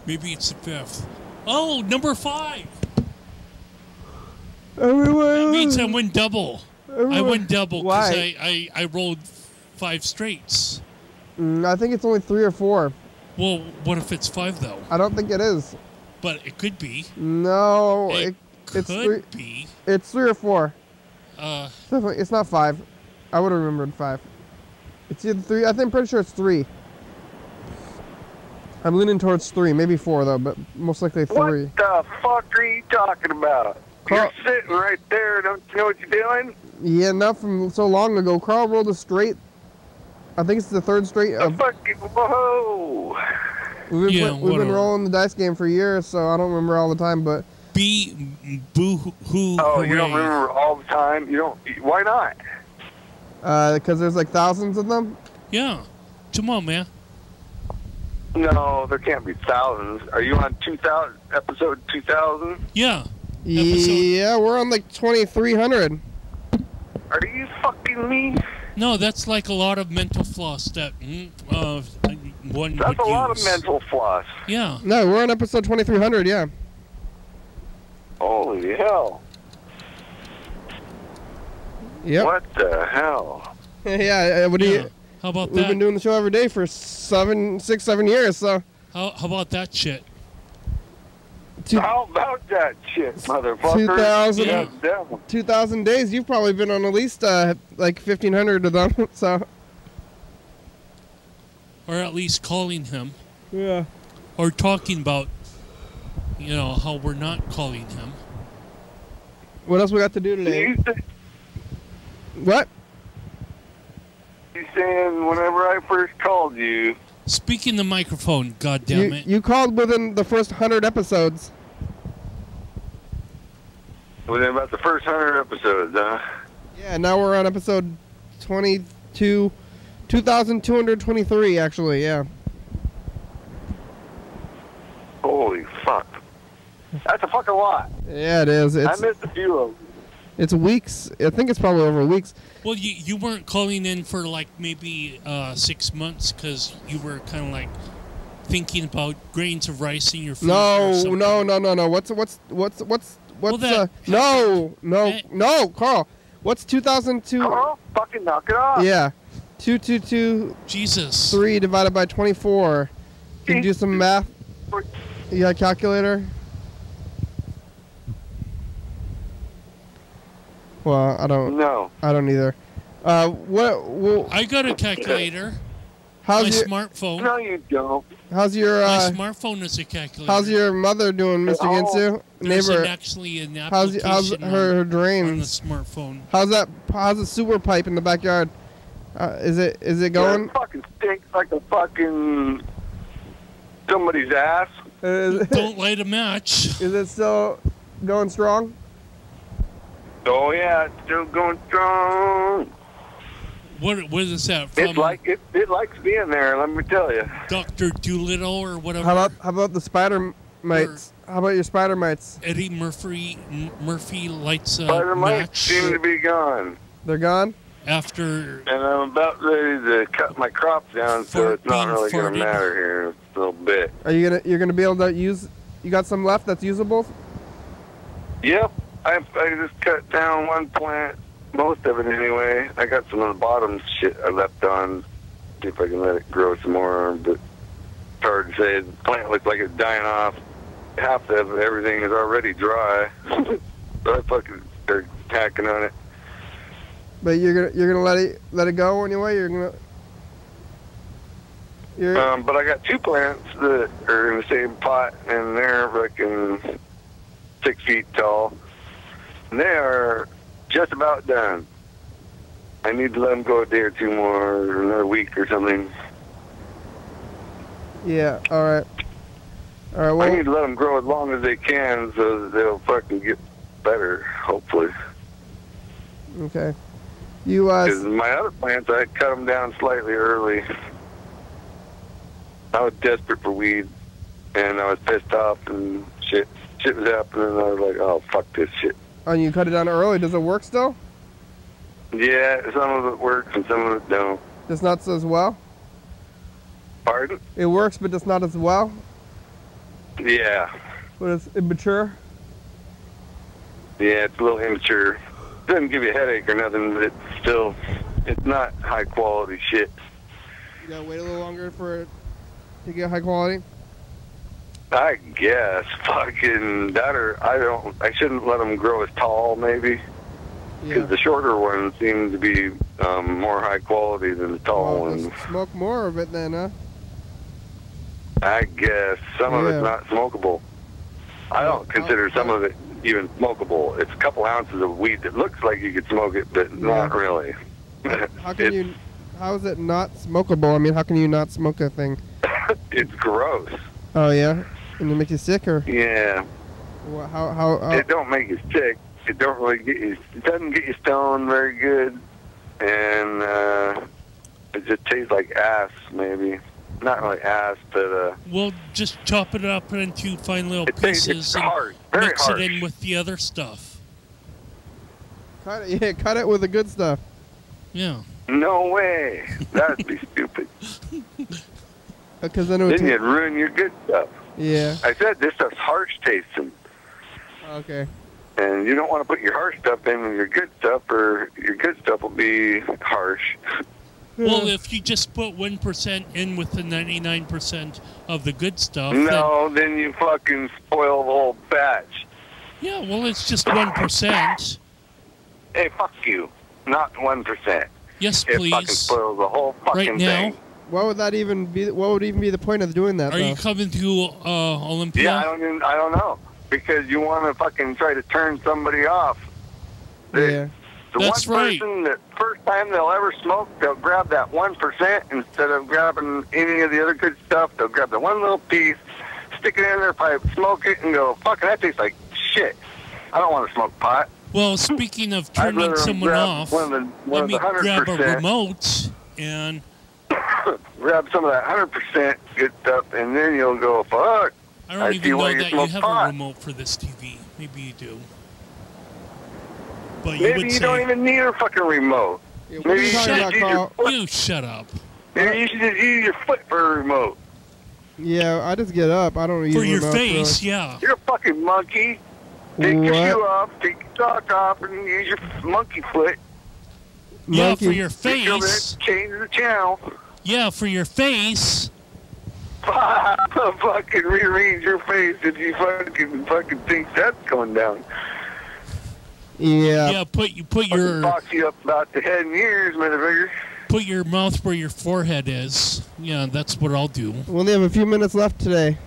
Maybe it's the 5th. Oh, number 5. Everyone. That means I went double. I went double because Why? I rolled 5 straights. I think it's only 3 or 4. Well, what if it's 5 though? I don't think it is. But it could be. No, It it's could 3. be. It's 3 or 4. Uh, It's not 5. I would have remembered 5. It's either 3. I'm pretty sure it's 3. I'm leaning towards 3, maybe 4 though, but most likely 3. What the fuck are you talking about? Carl- You're sitting right there. Don't you know what you're doing? Yeah, not from so long ago. Carl rolled a straight. I think it's the third straight. Whoa! We've Yeah, been whatever. rolling the dice game for years, so I don't remember all the time. But boo-hoo. Oh, you don't remember all the time? You don't? Why not? because there's like thousands of them. Yeah. Come on, man. No, there can't be thousands. Are you on 2000 episode 2000? Yeah. Yeah, we're on like 2,300. Are you fucking me? No, that's like a lot of mental floss that one That's would a lot of use. mental floss. Yeah. No, we're on episode 2,300. Yeah. Holy hell! Yep. What the hell? Yeah. What do Yeah. you? How about We've that? been doing the show every day for 7 years. So. How about that shit? How about that shit, motherfucker? 2,000. Yeah. God damn. 2,000 days. You've probably been on at least like 1,500 of them. So. Or at least calling him. Yeah. Or talking about, how we're not calling him. What else we got to do today? What? You saying whenever I first called you? Speaking the microphone, goddammit. You called within the first 100 episodes. Within about the first 100 episodes, huh? Yeah, now we're on episode 2,223, actually, yeah. Holy fuck. That's a fucking lot. Yeah, it is. I missed a few of them. It's weeks. I think it's probably over weeks. Well, you weren't calling in for like maybe 6 months because you were kind of like thinking about grains of rice in your food. or something. No. What's that no, Carl. What's 2002? Carl, fucking knock it off. Yeah. 222 Jesus. 3 divided by 24. Can you do some math? You got a calculator? Well, I don't. No. I don't either. I got a calculator. My smartphone. No, you don't. How's your My smartphone is a calculator. how's your mother doing, Mr. Ginsu? There's Neighbor. actually an How's application her on the drains? smartphone. How's the sewer pipe in the backyard? Is it going? It fucking stinks like a fucking somebody's ass. Don't light a match. Is it still going strong? Oh yeah, it's still going strong. What is that from? It likes being there. Let me tell you. Dr. Doolittle or whatever. How about the spider mites? How about your spider mites? Eddie Murphy lights a Spider mites match. seem to be gone. They're gone. after And I'm about ready to cut my crops down, so it's not really going to matter here in a little bit. Are you're gonna be able to use? You got some left that's usable? Yep. I just cut down one plant, most of it anyway. I got some of the bottom shit I left on. See if I can let it grow some more, but it's hard to say. The plant looks like it's dying off. Half of everything is already dry. So I fucking start hacking on it. But you're gonna let it go anyway. But I got 2 plants that are in the same pot, and they're fucking 6 feet tall. And they are just about done. I need to let them go a day or 2 more, or another week or something. Yeah. All right. All right. Well, I need to let them grow as long as they can, so that they'll fucking get better, hopefully. Okay. You Because my other plants, I cut them down slightly early. I was desperate for weed, and I was pissed off, and shit was happening, and I was like, oh, fuck this shit. Oh, you cut it down early. Does it work still? Yeah, some of it works, and some of it don't. Just not as well? Pardon? It works, but just not as well? Yeah. But it's immature? Yeah, it's a little immature. Doesn't give you a headache or nothing, but it's not high quality shit. You gotta wait a little longer for it to get high quality? I guess. Fucking that, or I shouldn't let them grow as tall, maybe. Because the shorter ones seem to be more high quality than the tall ones. Smoke more of it then, huh? I guess. Some of it's not smokable. I don't consider some of it even smokable. It's a couple ounces of weed that looks like you could smoke it, but not really. How is it not smokable? I mean, how can you not smoke a thing? It's gross. Oh, yeah? And it make you sick, or? Yeah. Well, how It don't make you sick. It don't really get you. It doesn't get you stoned very good, and it just tastes like ass, maybe. Not really ass, but Well, just chop it up into fine little it's pieces hard, and very mix harsh. it in with the other stuff. Cut it, yeah, cut it with the good stuff. Yeah. No way. That'd be stupid. Because then it would Then you'd ruin your good stuff. Yeah. I said this stuff's harsh tasting. Okay. And you don't want to put your harsh stuff in with your good stuff, or your good stuff will be harsh. Well, if you just put 1% in with the 99% of the good stuff, No, then you fucking spoil the whole batch. Yeah, well, it's just 1%. Hey, fuck you. Not 1%. Yes, It please. fucking spoils the whole fucking Right now? thing. What would that even be? What would even be the point of doing that? Are you coming to Olympia? Yeah, I don't know. Because you want to fucking try to turn somebody off. Yeah. The That's one right. person that first time they'll ever smoke, they'll grab that 1% instead of grabbing any of the other good stuff. They'll grab the one little piece, stick it in their pipe, smoke it, and go, fuck, that tastes like shit. I don't want to smoke pot. Well, speaking of I'd turning rather someone grab off, one let of me the 100%. grab a remote and... grab some of that 100% good stuff, and then you'll go, fuck. I don't see even why know you that you smoke have pot. a remote for this TV. Maybe you do. But you Maybe would you say, don't even need a fucking remote. Yeah, what are Maybe you you talking should about, use your Carl? foot. you shut up. Maybe you should just use your foot for a remote. Yeah, I just get up. I don't use For your remotes, face, really. yeah. You're a fucking monkey. Take your What? shoe off, take your sock off, and use your monkey foot. Yeah, Monkey. for your Just go there, face. change the channel. Yeah, for your face. Fucking rearrange your face if you fucking think that's going down. Yeah. Yeah, put Fucking your box you up about the head and ears, motherfucker. put your mouth where your forehead is. Yeah, that's what I'll do. We only have a few minutes left today.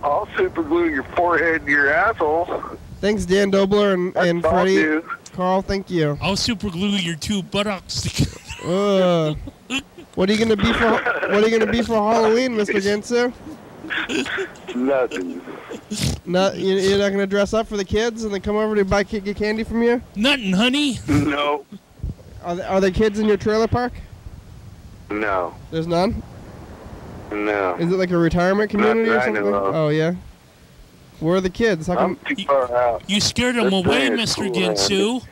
I'll super glue your forehead to your asshole. Thanks, Dan Dobler and That's all I'll Freddie. do. Carl, thank you. I'll super glue your two buttocks together. What are you gonna be for? What are you gonna be for Halloween, Mr. Ginsu? Nothing. You're not gonna dress up for the kids and then come over to get candy from you? Nothing, honey. No. Are there kids in your trailer park? No. There's none. No. Is it like a retirement community or that I something? know of. Oh yeah. Where are the kids? How I'm come? too far out. You scared them This away, thing is Mr. cool, Ginsu.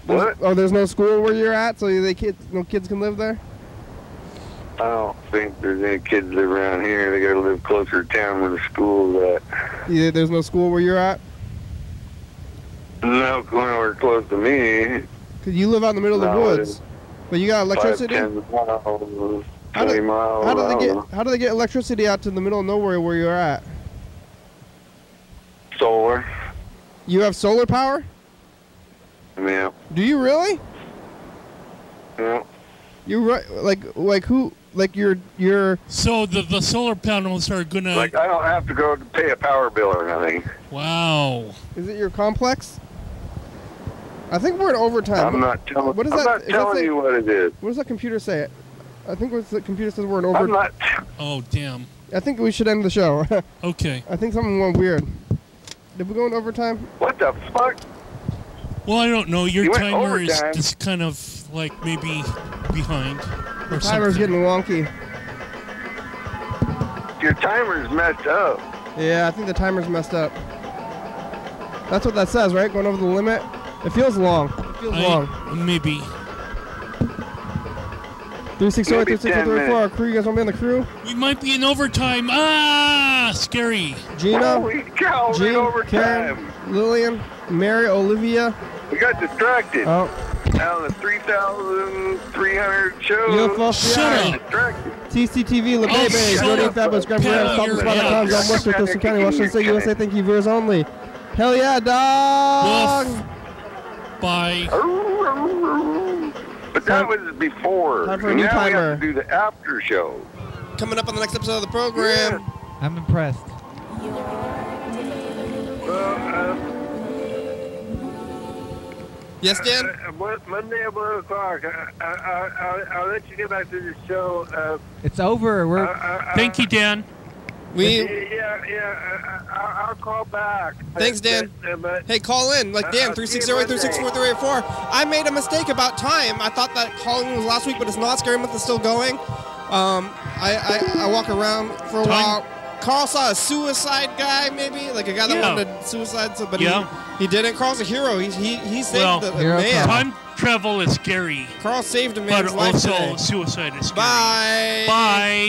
What? Oh, there's no school where you're at, so no kids can live there? I don't think there's any kids live around here. They gotta live closer to town where the school's at. Yeah, there's no school where you're at? No, nowhere close to me. Cause you live out in the middle of the No, woods. But you got electricity? 5, 10 miles, How 20 miles. how do they get electricity out to the middle of nowhere where you're at? Solar. You have solar power? Yeah. Do you really? Yeah. You like who? Like your So the solar panels are gonna. Like, I don't have to go to pay a power bill or nothing. Wow. Is it your complex? I think we're in overtime. I'm not telling. What is I'm that? not Is that telling say- you what it is. What does that computer say? I think what the computer says we're in I'm overtime. not. Oh damn. I think we should end the show. Okay. I think something went weird. Did we go in overtime? What the fuck? Well, I don't know. Your You went timer is overtime. just kind of like maybe behind or Timer's something. getting wonky. Your timer's messed up. Yeah, I think the timer's messed up. That's what that says, right? Going over the limit. It feels long. It feels long. Maybe. 360, Maybe 364, 10 384. Our crew. You guys want to be on the crew? We might be in overtime. Ah, scary. Gina, Holy cow, we're in Jean, overtime. Karen, Lillian, Mary, Olivia. We got distracted. Oh, Out of the 3,300 shows. UFO Shut FBI, up. Distracted. TCTV, La Oh, Bebe, shut Jordan up. Fabulous, Grand Prix, Pat, South you're Spot, out. John Western, Thurston County, Washington State, USA. Thank you, viewers only. Hell yeah, dog! Woof. Bye. But that was before. Time for a new now we timer. have to do the after show. Coming up on the next episode of the program. I'm impressed. Yes, Dan? Monday at 1 o'clock. I'll let you get back to the show. It's over. We're Thank you, Dan. I'll call back. Thanks, Dan. Hey, call in, like Dan, 360-364-384. I made a mistake about time. I thought that calling was last week, but it's not. Scary Month is still going. I walk around for a while. Carl saw a suicide guy, maybe, like a guy that wanted suicide, but he didn't. Carl's a hero. He saved the man. Time travel is scary, Carl saved a but man's life also today. suicide is scary. Bye. Bye.